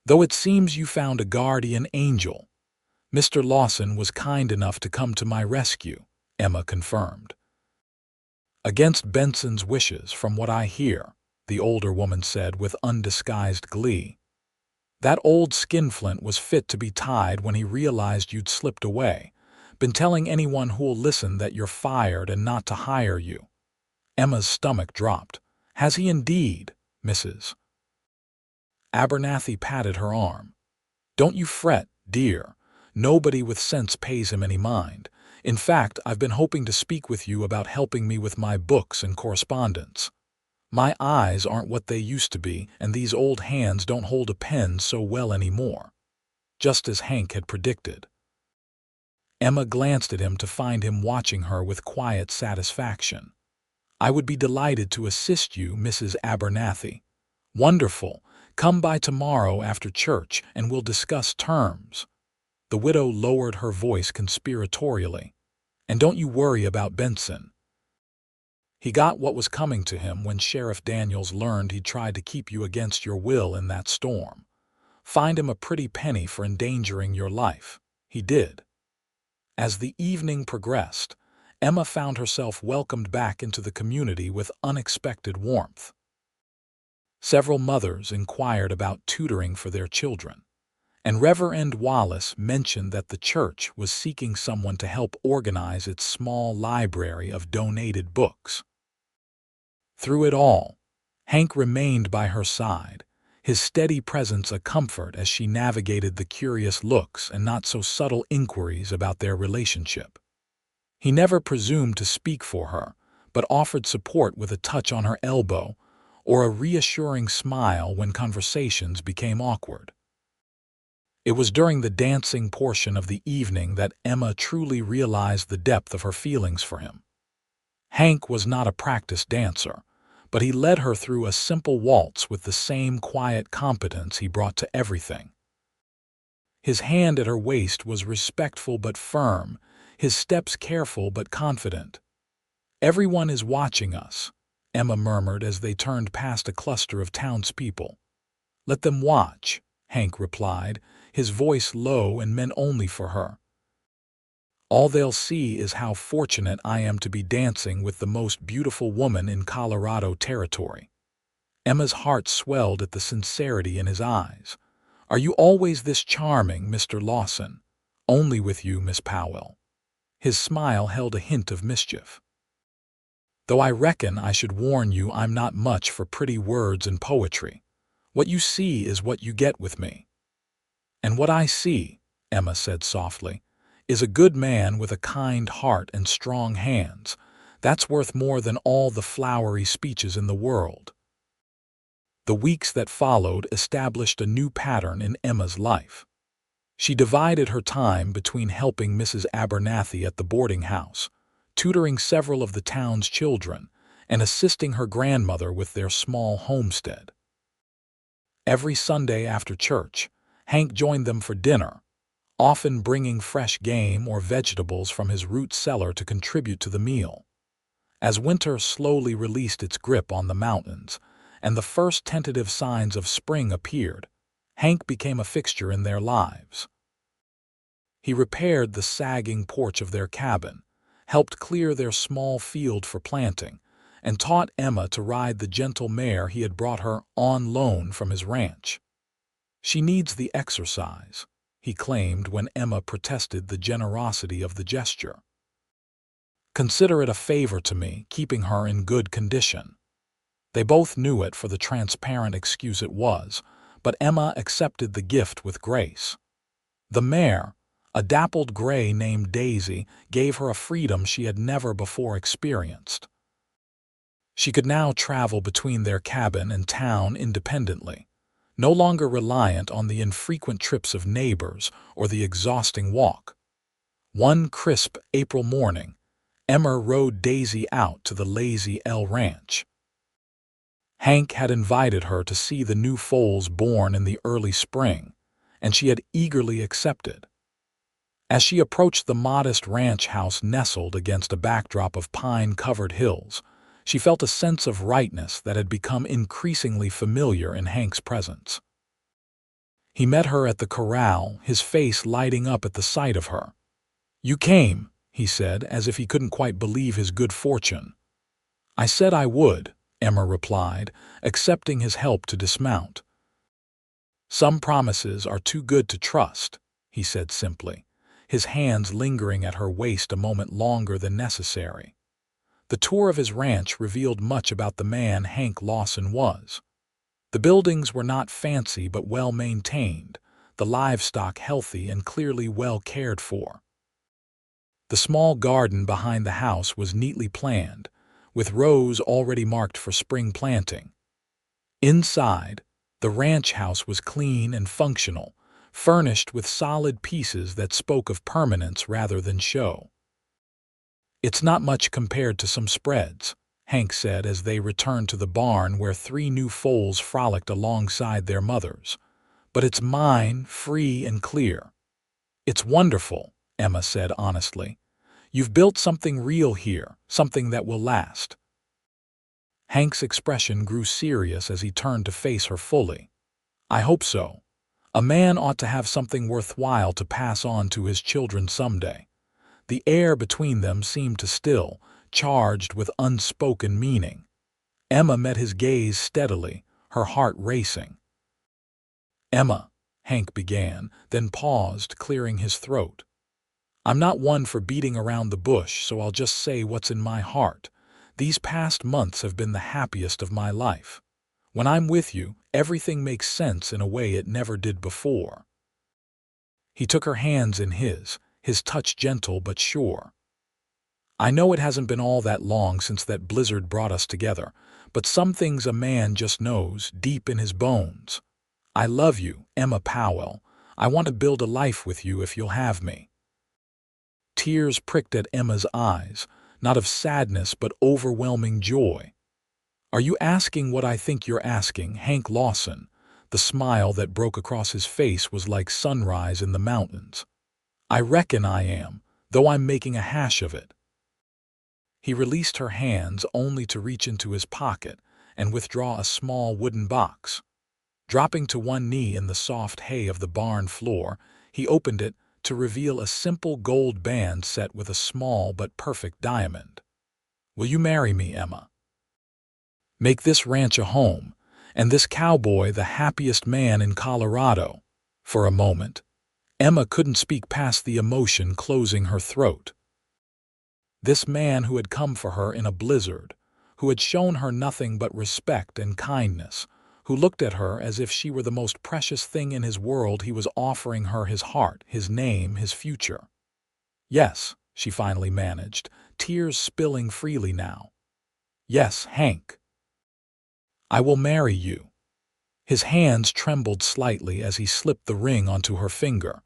"Though it seems you found a guardian angel, Mr. Lawson was kind enough to come to my rescue," Emma confirmed. "Against Benson's wishes, from what I hear," the older woman said with undisguised glee. "That old skinflint was fit to be tied when he realized you'd slipped away. Been telling anyone who'll listen that you're fired and not to hire you." Emma's stomach dropped. "Has he indeed, Mrs. Abernathy?" patted her arm. "Don't you fret, dear. Nobody with sense pays him any mind. In fact, I've been hoping to speak with you about helping me with my books and correspondence. My eyes aren't what they used to be, and these old hands don't hold a pen so well anymore." Just as Hank had predicted. Emma glanced at him to find him watching her with quiet satisfaction. "I would be delighted to assist you, Mrs. Abernathy." "Wonderful. Come by tomorrow after church and we'll discuss terms." The widow lowered her voice conspiratorially. "And don't you worry about Benson. He got what was coming to him when Sheriff Daniels learned he'd tried to keep you against your will in that storm. Find him a pretty penny for endangering your life. He did." As the evening progressed, Emma found herself welcomed back into the community with unexpected warmth. Several mothers inquired about tutoring for their children, and Reverend Wallace mentioned that the church was seeking someone to help organize its small library of donated books. Through it all, Hank remained by her side, his steady presence a comfort as she navigated the curious looks and not-so-subtle inquiries about their relationship. He never presumed to speak for her, but offered support with a touch on her elbow or a reassuring smile when conversations became awkward. It was during the dancing portion of the evening that Emma truly realized the depth of her feelings for him. Hank was not a practiced dancer, but he led her through a simple waltz with the same quiet competence he brought to everything. His hand at her waist was respectful but firm, his steps careful but confident. "Everyone is watching us," Emma murmured as they turned past a cluster of townspeople. "Let them watch," Hank replied, his voice low and meant only for her. "All they'll see is how fortunate I am to be dancing with the most beautiful woman in Colorado Territory." Emma's heart swelled at the sincerity in his eyes. "Are you always this charming, Mr. Lawson?" "Only with you, Miss Powell." His smile held a hint of mischief. "Though I reckon I should warn you I'm not much for pretty words and poetry. What you see is what you get with me." "And what I see," Emma said softly, "is a good man with a kind heart and strong hands. That's worth more than all the flowery speeches in the world." The weeks that followed established a new pattern in Emma's life. She divided her time between helping Mrs. Abernathy at the boarding house, tutoring several of the town's children, and assisting her grandmother with their small homestead. Every Sunday after church, Hank joined them for dinner, often bringing fresh game or vegetables from his root cellar to contribute to the meal. As winter slowly released its grip on the mountains, and the first tentative signs of spring appeared, Hank became a fixture in their lives. He repaired the sagging porch of their cabin, helped clear their small field for planting, and taught Emma to ride the gentle mare he had brought her on loan from his ranch. "She needs the exercise," he claimed when Emma protested the generosity of the gesture. "Consider it a favor to me, keeping her in good condition." They both knew it for the transparent excuse it was, but Emma accepted the gift with grace. The mare, a dappled gray named Daisy, gave her a freedom she had never before experienced. She could now travel between their cabin and town independently, no longer reliant on the infrequent trips of neighbors or the exhausting walk. One crisp April morning, Emma rode Daisy out to the Lazy L Ranch. Hank had invited her to see the new foals born in the early spring, and she had eagerly accepted. As she approached the modest ranch house nestled against a backdrop of pine-covered hills, she felt a sense of rightness that had become increasingly familiar in Hank's presence. He met her at the corral, his face lighting up at the sight of her. "You came," he said, as if he couldn't quite believe his good fortune. "I said I would," Emma replied, accepting his help to dismount. "Some promises are too good to trust," he said simply, his hands lingering at her waist a moment longer than necessary. The tour of his ranch revealed much about the man Hank Lawson was. The buildings were not fancy but well maintained, the livestock healthy and clearly well cared for. The small garden behind the house was neatly planned, with rows already marked for spring planting. Inside, the ranch house was clean and functional, furnished with solid pieces that spoke of permanence rather than show. "It's not much compared to some spreads," Hank said as they returned to the barn where 3 new foals frolicked alongside their mothers. "But it's mine, free and clear." "It's wonderful," Emma said honestly. "You've built something real here, something that will last." Hank's expression grew serious as he turned to face her fully. "I hope so. A man ought to have something worthwhile to pass on to his children someday." The air between them seemed to still, charged with unspoken meaning. Emma met his gaze steadily, her heart racing. "Emma," Hank began, then paused, clearing his throat. "I'm not one for beating around the bush, so I'll just say what's in my heart. These past months have been the happiest of my life. When I'm with you, everything makes sense in a way it never did before." He took her hands in his touch gentle but sure. "I know it hasn't been all that long since that blizzard brought us together, but some things a man just knows deep in his bones. I love you, Emma Powell. I want to build a life with you if you'll have me." Tears pricked at Emma's eyes, not of sadness but overwhelming joy. "Are you asking what I think you're asking, Hank Lawson?" The smile that broke across his face was like sunrise in the mountains. "I reckon I am, though I'm making a hash of it." He released her hands only to reach into his pocket and withdraw a small wooden box. Dropping to one knee in the soft hay of the barn floor, he opened it to reveal a simple gold band set with a small but perfect diamond. "Will you marry me, Emma? Make this ranch a home, and this cowboy the happiest man in Colorado." For a moment, Emma couldn't speak past the emotion closing her throat. This man who had come for her in a blizzard, who had shown her nothing but respect and kindness, who looked at her as if she were the most precious thing in his world, he was offering her his heart, his name, his future. "Yes," she finally managed, tears spilling freely now. "Yes, Hank. I will marry you." His hands trembled slightly as he slipped the ring onto her finger.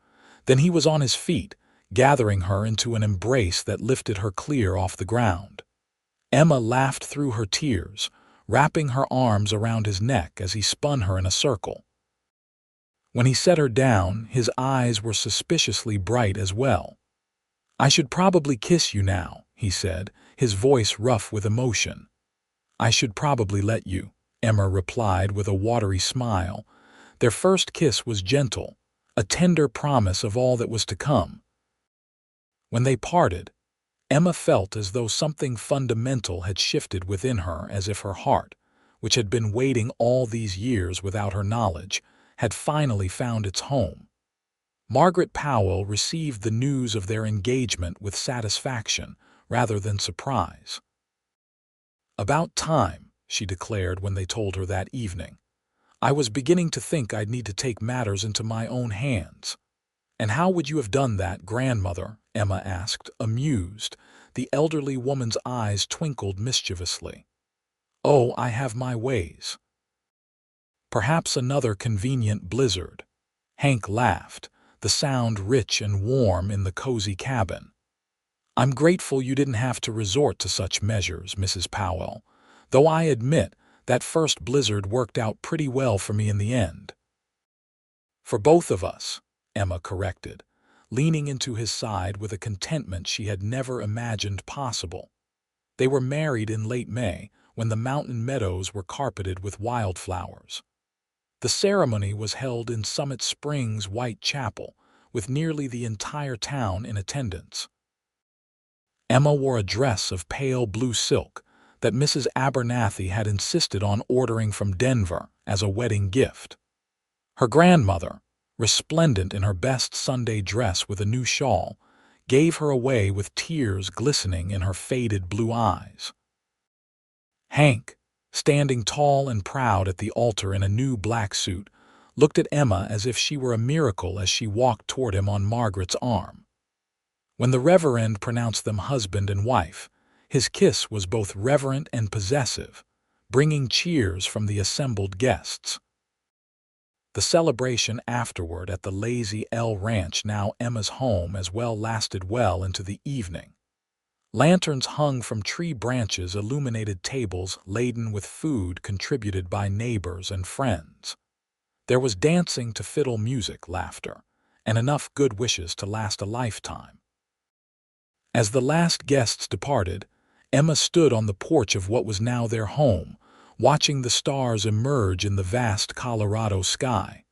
Then he was on his feet, gathering her into an embrace that lifted her clear off the ground. Emma laughed through her tears, wrapping her arms around his neck as he spun her in a circle. When he set her down, his eyes were suspiciously bright as well. "I should probably kiss you now," he said, his voice rough with emotion. "I should probably let you," Emma replied with a watery smile. Their first kiss was gentle, a tender promise of all that was to come. When they parted, Emma felt as though something fundamental had shifted within her, as if her heart, which had been waiting all these years without her knowledge, had finally found its home. Margaret Powell received the news of their engagement with satisfaction rather than surprise. "About time," she declared when they told her that evening. "I was beginning to think I'd need to take matters into my own hands." "And how would you have done that, grandmother?" Emma asked, amused. The elderly woman's eyes twinkled mischievously. "Oh, I have my ways." Perhaps another convenient blizzard. Hank laughed, the sound rich and warm in the cozy cabin. I'm grateful you didn't have to resort to such measures, Mrs. Powell, though I admit that first blizzard worked out pretty well for me in the end. For both of us, Emma corrected, leaning into his side with a contentment she had never imagined possible. They were married in late May, when the mountain meadows were carpeted with wildflowers. The ceremony was held in Summit Springs' White Chapel, with nearly the entire town in attendance. Emma wore a dress of pale blue silk that Mrs. Abernathy had insisted on ordering from Denver as a wedding gift. Her grandmother, resplendent in her best Sunday dress with a new shawl, gave her away with tears glistening in her faded blue eyes. Hank, standing tall and proud at the altar in a new black suit, looked at Emma as if she were a miracle as she walked toward him on Margaret's arm. When the Reverend pronounced them husband and wife, his kiss was both reverent and possessive, bringing cheers from the assembled guests. The celebration afterward at the Lazy L Ranch, now Emma's home as well, lasted well into the evening. Lanterns hung from tree branches illuminated tables laden with food contributed by neighbors and friends. There was dancing to fiddle music, laughter, and enough good wishes to last a lifetime. As the last guests departed, Emma stood on the porch of what was now their home, watching the stars emerge in the vast Colorado sky.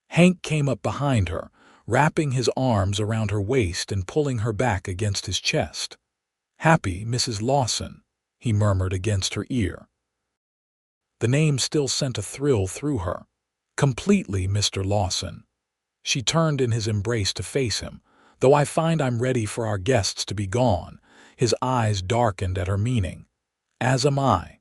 Hank came up behind her, wrapping his arms around her waist and pulling her back against his chest. "Happy Mrs. Lawson," he murmured against her ear. The name still sent a thrill through her. "Completely, Mr. Lawson." She turned in his embrace to face him. "Though I find I'm ready for our guests to be gone." His eyes darkened at her meaning. "As am I."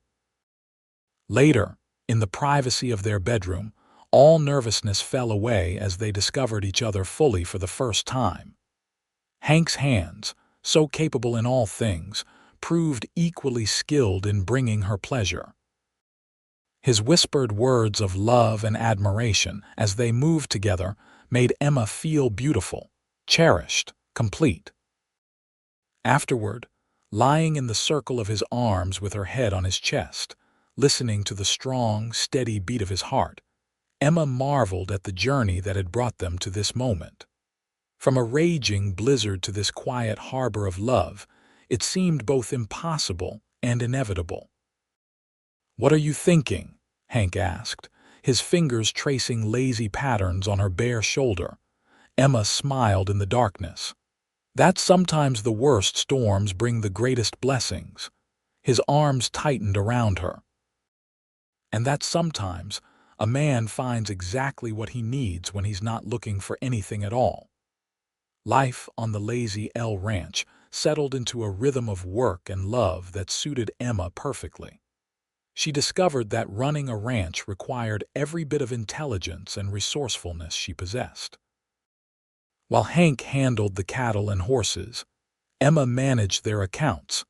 Later, in the privacy of their bedroom, all nervousness fell away as they discovered each other fully for the first time. Hank's hands, so capable in all things, proved equally skilled in bringing her pleasure. His whispered words of love and admiration as they moved together made Emma feel beautiful, cherished, complete. Afterward, lying in the circle of his arms with her head on his chest, listening to the strong, steady beat of his heart, Emma marveled at the journey that had brought them to this moment. From a raging blizzard to this quiet harbor of love, it seemed both impossible and inevitable. "What are you thinking?" Hank asked, his fingers tracing lazy patterns on her bare shoulder. Emma smiled in the darkness. "That sometimes the worst storms bring the greatest blessings." His arms tightened around her. "And that sometimes a man finds exactly what he needs when he's not looking for anything at all." Life on the Lazy L Ranch settled into a rhythm of work and love that suited Emma perfectly. She discovered that running a ranch required every bit of intelligence and resourcefulness she possessed. While Hank handled the cattle and horses, Emma managed their accounts,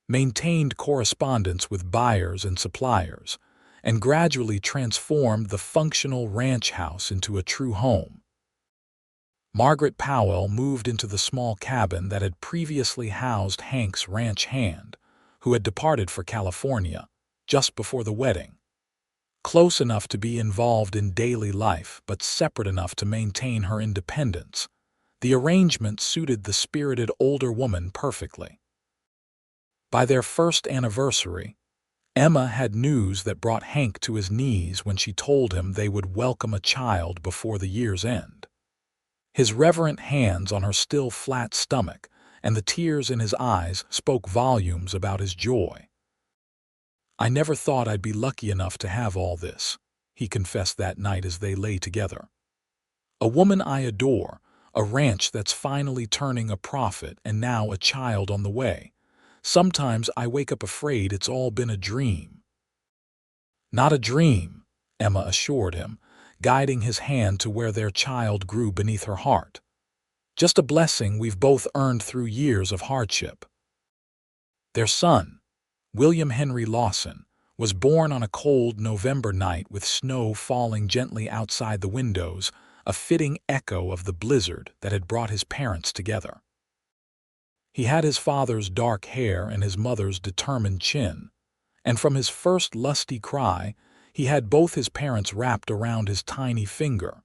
maintained correspondence with buyers and suppliers, and gradually transformed the functional ranch house into a true home. Margaret Powell moved into the small cabin that had previously housed Hank's ranch hand, who had departed for California just before the wedding. Close enough to be involved in daily life, but separate enough to maintain her independence, the arrangement suited the spirited older woman perfectly. By their first anniversary, Emma had news that brought Hank to his knees when she told him they would welcome a child before the year's end. His reverent hands on her still flat stomach and the tears in his eyes spoke volumes about his joy. "I never thought I'd be lucky enough to have all this," he confessed that night as they lay together. "A woman I adore, a ranch that's finally turning a profit, and now a child on the way. Sometimes I wake up afraid it's all been a dream." "Not a dream," Emma assured him, guiding his hand to where their child grew beneath her heart. "Just a blessing we've both earned through years of hardship." Their son, William Henry Lawson, was born on a cold November night with snow falling gently outside the windows, a fitting echo of the blizzard that had brought his parents together. He had his father's dark hair and his mother's determined chin, and from his first lusty cry, he had both his parents wrapped around his tiny finger.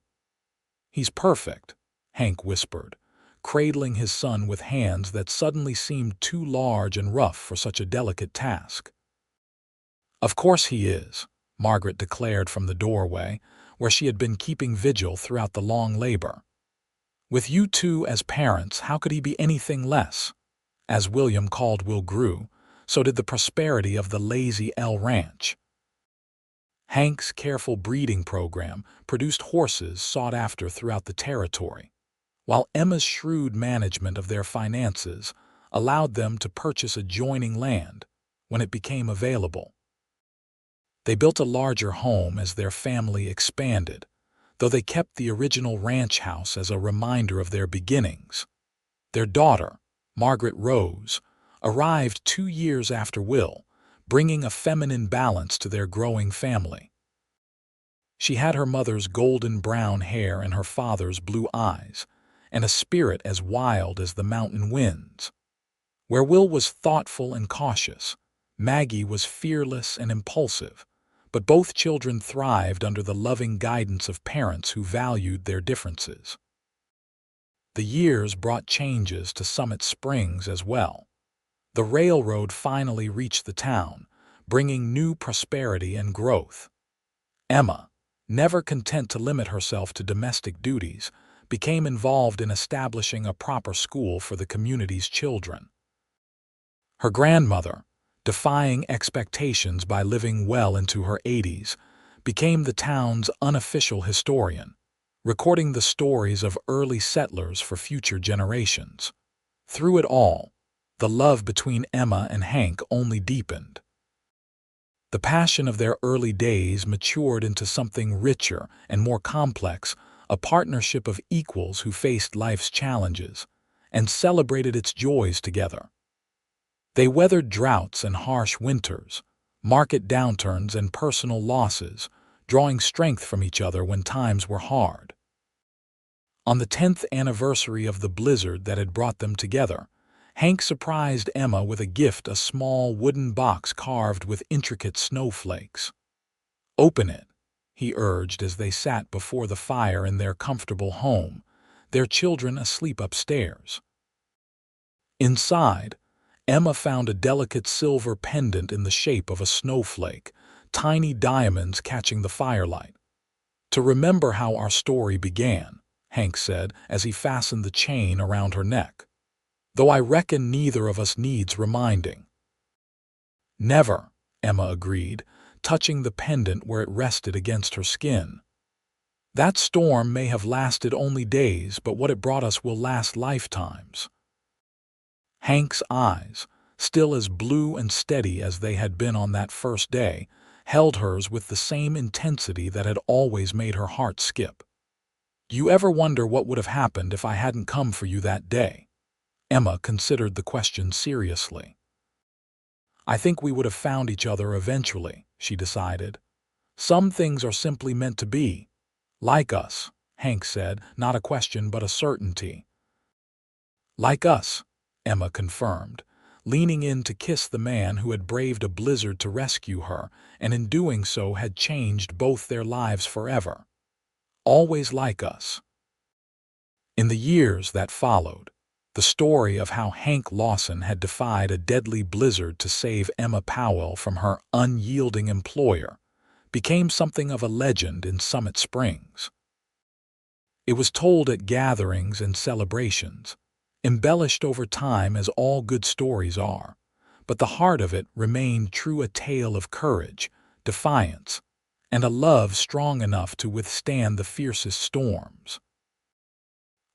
"He's perfect," Hank whispered, cradling his son with hands that suddenly seemed too large and rough for such a delicate task. "Of course he is," Margaret declared from the doorway, where she had been keeping vigil throughout the long labor. "With you two as parents, how could he be anything less?" As William called Will grew, so did the prosperity of the Lazy L Ranch. Hank's careful breeding program produced horses sought after throughout the territory, while Emma's shrewd management of their finances allowed them to purchase adjoining land when it became available. They built a larger home as their family expanded, though they kept the original ranch house as a reminder of their beginnings. Their daughter, Margaret Rose, arrived 2 years after Will, bringing a feminine balance to their growing family. She had her mother's golden brown hair and her father's blue eyes, and a spirit as wild as the mountain winds. Where Will was thoughtful and cautious, Maggie was fearless and impulsive, but both children thrived under the loving guidance of parents who valued their differences. The years brought changes to Summit Springs as well. The railroad finally reached the town, bringing new prosperity and growth. Emma, never content to limit herself to domestic duties, became involved in establishing a proper school for the community's children. Her grandmother, defying expectations by living well into her 80s, became the town's unofficial historian, recording the stories of early settlers for future generations. Through it all, the love between Emma and Hank only deepened. The passion of their early days matured into something richer and more complex, a partnership of equals who faced life's challenges and celebrated its joys together. They weathered droughts and harsh winters, market downturns and personal losses, drawing strength from each other when times were hard. On the 10th anniversary of the blizzard that had brought them together, Hank surprised Emma with a gift, a small wooden box carved with intricate snowflakes. "Open it," he urged as they sat before the fire in their comfortable home, their children asleep upstairs. Inside, Emma found a delicate silver pendant in the shape of a snowflake, tiny diamonds catching the firelight. "To remember how our story began," Hank said as he fastened the chain around her neck. "Though I reckon neither of us needs reminding." "Never," Emma agreed, touching the pendant where it rested against her skin. "That storm may have lasted only days, but what it brought us will last lifetimes." Hank's eyes, still as blue and steady as they had been on that first day, held hers with the same intensity that had always made her heart skip. "You ever wonder what would have happened if I hadn't come for you that day?" Emma considered the question seriously. "I think we would have found each other eventually," she decided. "Some things are simply meant to be. Like us," Hank said, not a question but a certainty. "Like us," Emma confirmed, leaning in to kiss the man who had braved a blizzard to rescue her, and in doing so had changed both their lives forever. "Always like us." In the years that followed, the story of how Hank Lawson had defied a deadly blizzard to save Emma Powell from her unyielding employer became something of a legend in Summit Springs. It was told at gatherings and celebrations, embellished over time as all good stories are, but the heart of it remained true, a tale of courage, defiance, and a love strong enough to withstand the fiercest storms.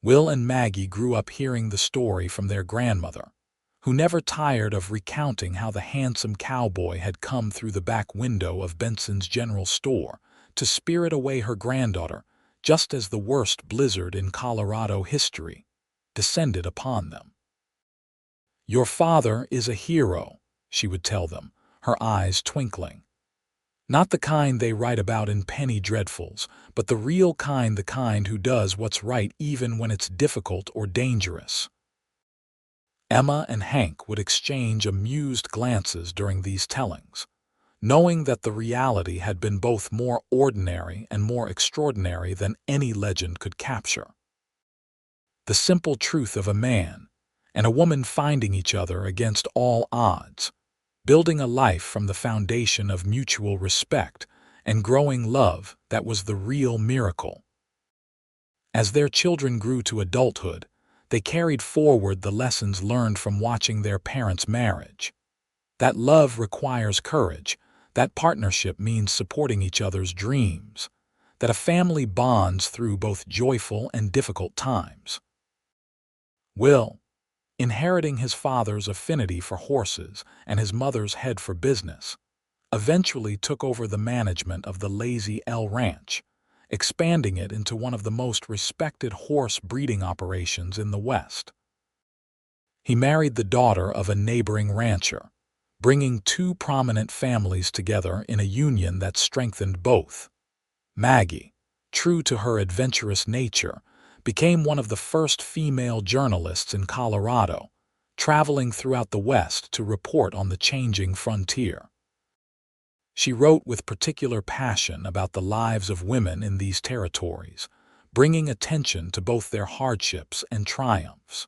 Will and Maggie grew up hearing the story from their grandmother, who never tired of recounting how the handsome cowboy had come through the back window of Benson's general store to spirit away her granddaughter, just as the worst blizzard in Colorado history descended upon them. "Your father is a hero," she would tell them, her eyes twinkling. Not the kind they write about in penny dreadfuls, but the real kind, the kind who does what's right even when it's difficult or dangerous. Emma and Hank would exchange amused glances during these tellings, knowing that the reality had been both more ordinary and more extraordinary than any legend could capture. The simple truth of a man and a woman finding each other against all odds, building a life from the foundation of mutual respect and growing love, that was the real miracle. As their children grew to adulthood, they carried forward the lessons learned from watching their parents' marriage. That love requires courage, that partnership means supporting each other's dreams, that a family bonds through both joyful and difficult times. Will, inheriting his father's affinity for horses and his mother's head for business, eventually took over the management of the Lazy L Ranch, expanding it into one of the most respected horse breeding operations in the West. He married the daughter of a neighboring rancher, bringing two prominent families together in a union that strengthened both. Maggie, true to her adventurous nature, became one of the first female journalists in Colorado, traveling throughout the West to report on the changing frontier. She wrote with particular passion about the lives of women in these territories, bringing attention to both their hardships and triumphs.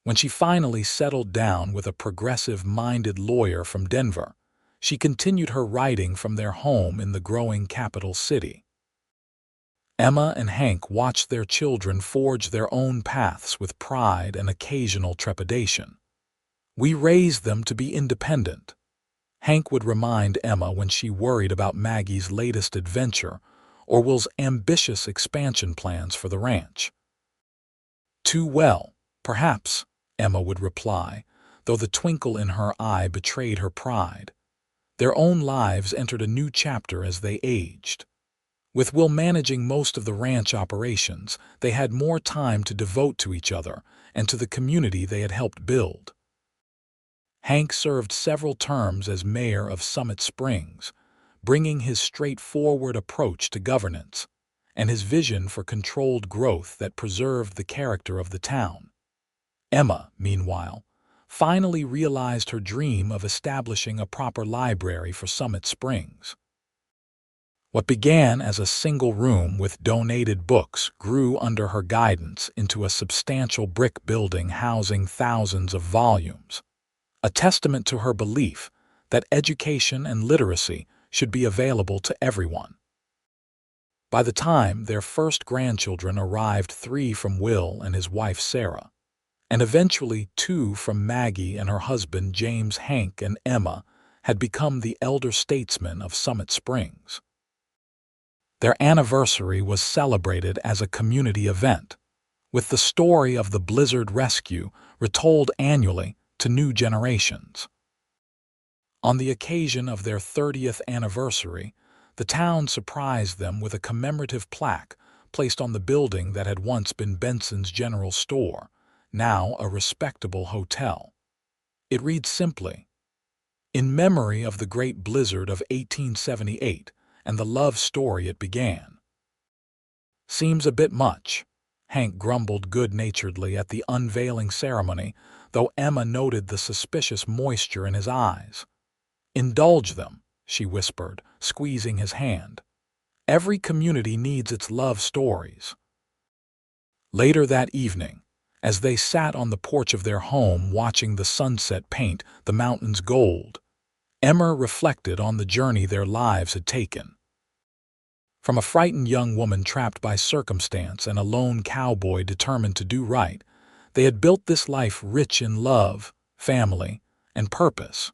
When she finally settled down with a progressive-minded lawyer from Denver, she continued her writing from their home in the growing capital city. Emma and Hank watched their children forge their own paths with pride and occasional trepidation. "We raised them to be independent," Hank would remind Emma when she worried about Maggie's latest adventure or Will's ambitious expansion plans for the ranch. "Too well, perhaps," Emma would reply, though the twinkle in her eye betrayed her pride. Their own lives entered a new chapter as they aged. With Will managing most of the ranch operations, they had more time to devote to each other and to the community they had helped build. Hank served several terms as mayor of Summit Springs, bringing his straightforward approach to governance and his vision for controlled growth that preserved the character of the town. Emma, meanwhile, finally realized her dream of establishing a proper library for Summit Springs. What began as a single room with donated books grew under her guidance into a substantial brick building housing thousands of volumes, a testament to her belief that education and literacy should be available to everyone. By the time their first grandchildren arrived, 3 from Will and his wife Sarah, and eventually 2 from Maggie and her husband James, Hank and Emma had become the elder statesmen of Summit Springs. Their anniversary was celebrated as a community event, with the story of the Blizzard rescue retold annually to new generations. On the occasion of their 30th anniversary, the town surprised them with a commemorative plaque placed on the building that had once been Benson's general store, now a respectable hotel. It reads simply, "In memory of the great blizzard of 1878 and the love story it began." "Seems a bit much," Hank grumbled good-naturedly at the unveiling ceremony, though Emma noted the suspicious moisture in his eyes. "Indulge them," she whispered, squeezing his hand. "Every community needs its love stories." Later that evening, as they sat on the porch of their home watching the sunset paint the mountains gold, Emma reflected on the journey their lives had taken. From a frightened young woman trapped by circumstance and a lone cowboy determined to do right, they had built this life rich in love, family, and purpose.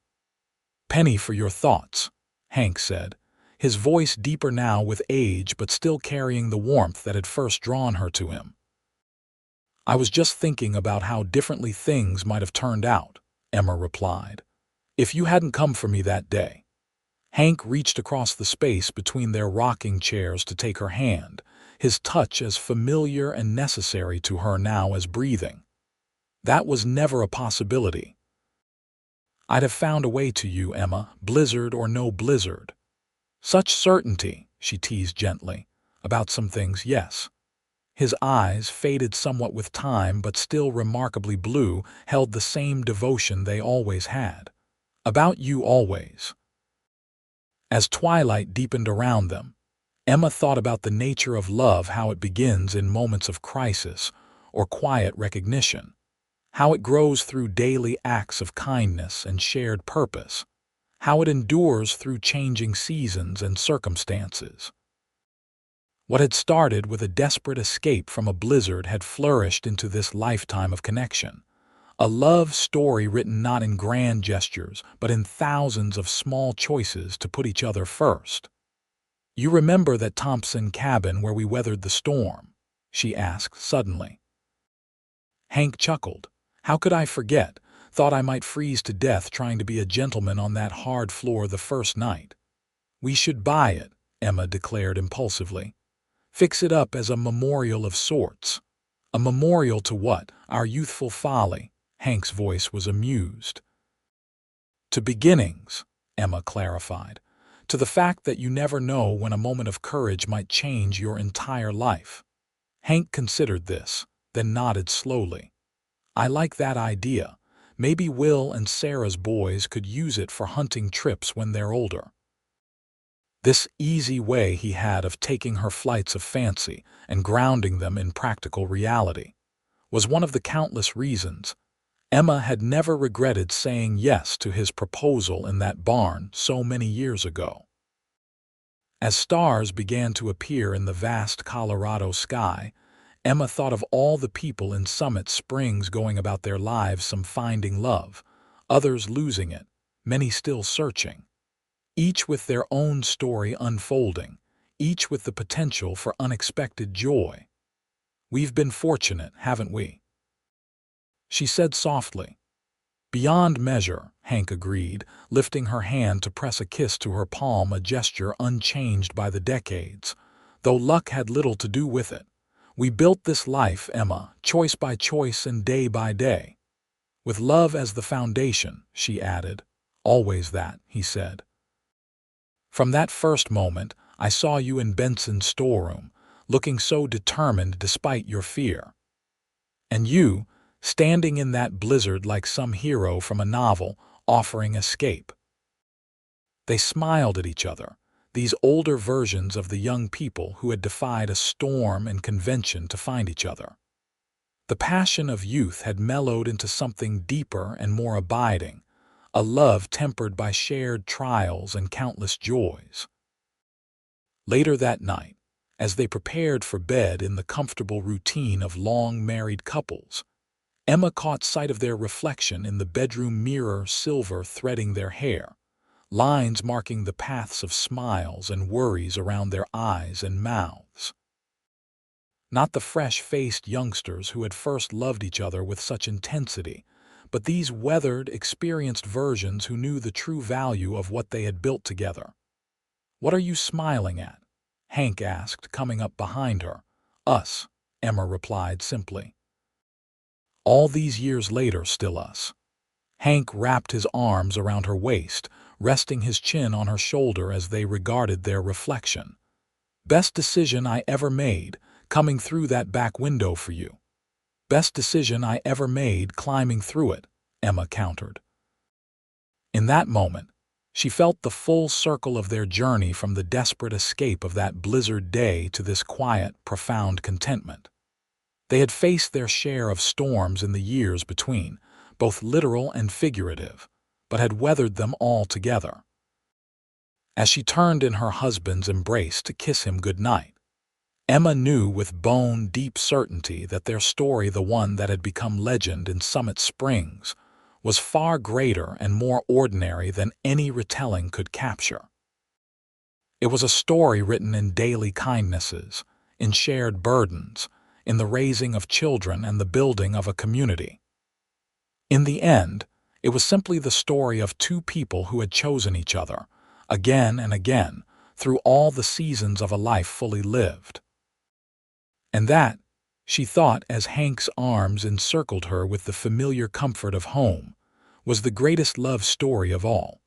"Penny for your thoughts," Hank said, his voice deeper now with age but still carrying the warmth that had first drawn her to him. "I was just thinking about how differently things might have turned out," Emma replied, "if you hadn't come for me that day." Hank reached across the space between their rocking chairs to take her hand, his touch as familiar and necessary to her now as breathing. "That was never a possibility. I'd have found a way to you, Emma, blizzard or no blizzard." Such certainty, she teased gently. About some things, yes. His eyes, faded somewhat with time but still remarkably blue, held the same devotion they always had. About you always. As twilight deepened around them, Emma thought about the nature of love, how it begins in moments of crisis or quiet recognition, how it grows through daily acts of kindness and shared purpose, how it endures through changing seasons and circumstances. What had started with a desperate escape from a blizzard had flourished into this lifetime of connection, a love story written not in grand gestures but in thousands of small choices to put each other first. "You remember that Thompson cabin where we weathered the storm?" she asked suddenly. Hank chuckled. "How could I forget? Thought I might freeze to death trying to be a gentleman on that hard floor the first night." "We should buy it," Emma declared impulsively. "Fix it up as a memorial of sorts." "A memorial to what? Our youthful folly?" Hank's voice was amused. "To beginnings," Emma clarified. "To the fact that you never know when a moment of courage might change your entire life." Hank considered this, then nodded slowly. "I like that idea. Maybe Will and Sarah's boys could use it for hunting trips when they're older." This easy way he had of taking her flights of fancy and grounding them in practical reality was one of the countless reasons Emma had never regretted saying yes to his proposal in that barn so many years ago. As stars began to appear in the vast Colorado sky, Emma thought of all the people in Summit Springs going about their lives, some finding love, others losing it, many still searching, each with their own story unfolding, each with the potential for unexpected joy. "We've been fortunate, haven't we?" she said softly. "Beyond measure," Hank agreed, lifting her hand to press a kiss to her palm, a gesture unchanged by the decades, though luck had little to do with it. "We built this life, Emma, choice by choice and day by day. With love as the foundation," she added. "Always that," he said. "From that first moment, I saw you in Benson's storeroom, looking so determined despite your fear. And you, standing in that blizzard like some hero from a novel, offering escape." They smiled at each other, these older versions of the young people who had defied a storm and convention to find each other. The passion of youth had mellowed into something deeper and more abiding, a love tempered by shared trials and countless joys. Later that night, as they prepared for bed in the comfortable routine of long married couples, Emma caught sight of their reflection in the bedroom mirror, silver threading their hair, lines marking the paths of smiles and worries around their eyes and mouths. Not the fresh-faced youngsters who had first loved each other with such intensity, but these weathered, experienced versions who knew the true value of what they had built together. "What are you smiling at?" Hank asked, coming up behind her. "Us," Emma replied simply. "All these years later, still us." Hank wrapped his arms around her waist, resting his chin on her shoulder as they regarded their reflection. "Best decision I ever made, coming through that back window for you." "Best decision I ever made climbing through it," Emma countered. In that moment, she felt the full circle of their journey, from the desperate escape of that blizzard day to this quiet, profound contentment. They had faced their share of storms in the years between, both literal and figurative, but had weathered them all together. As she turned in her husband's embrace to kiss him good night, Emma knew with bone-deep certainty that their story, the one that had become legend in Summit Springs, was far greater and more ordinary than any retelling could capture. It was a story written in daily kindnesses, in shared burdens, in the raising of children and the building of a community. In the end, it was simply the story of two people who had chosen each other, again and again, through all the seasons of a life fully lived. And that, she thought as Hank's arms encircled her with the familiar comfort of home, was the greatest love story of all.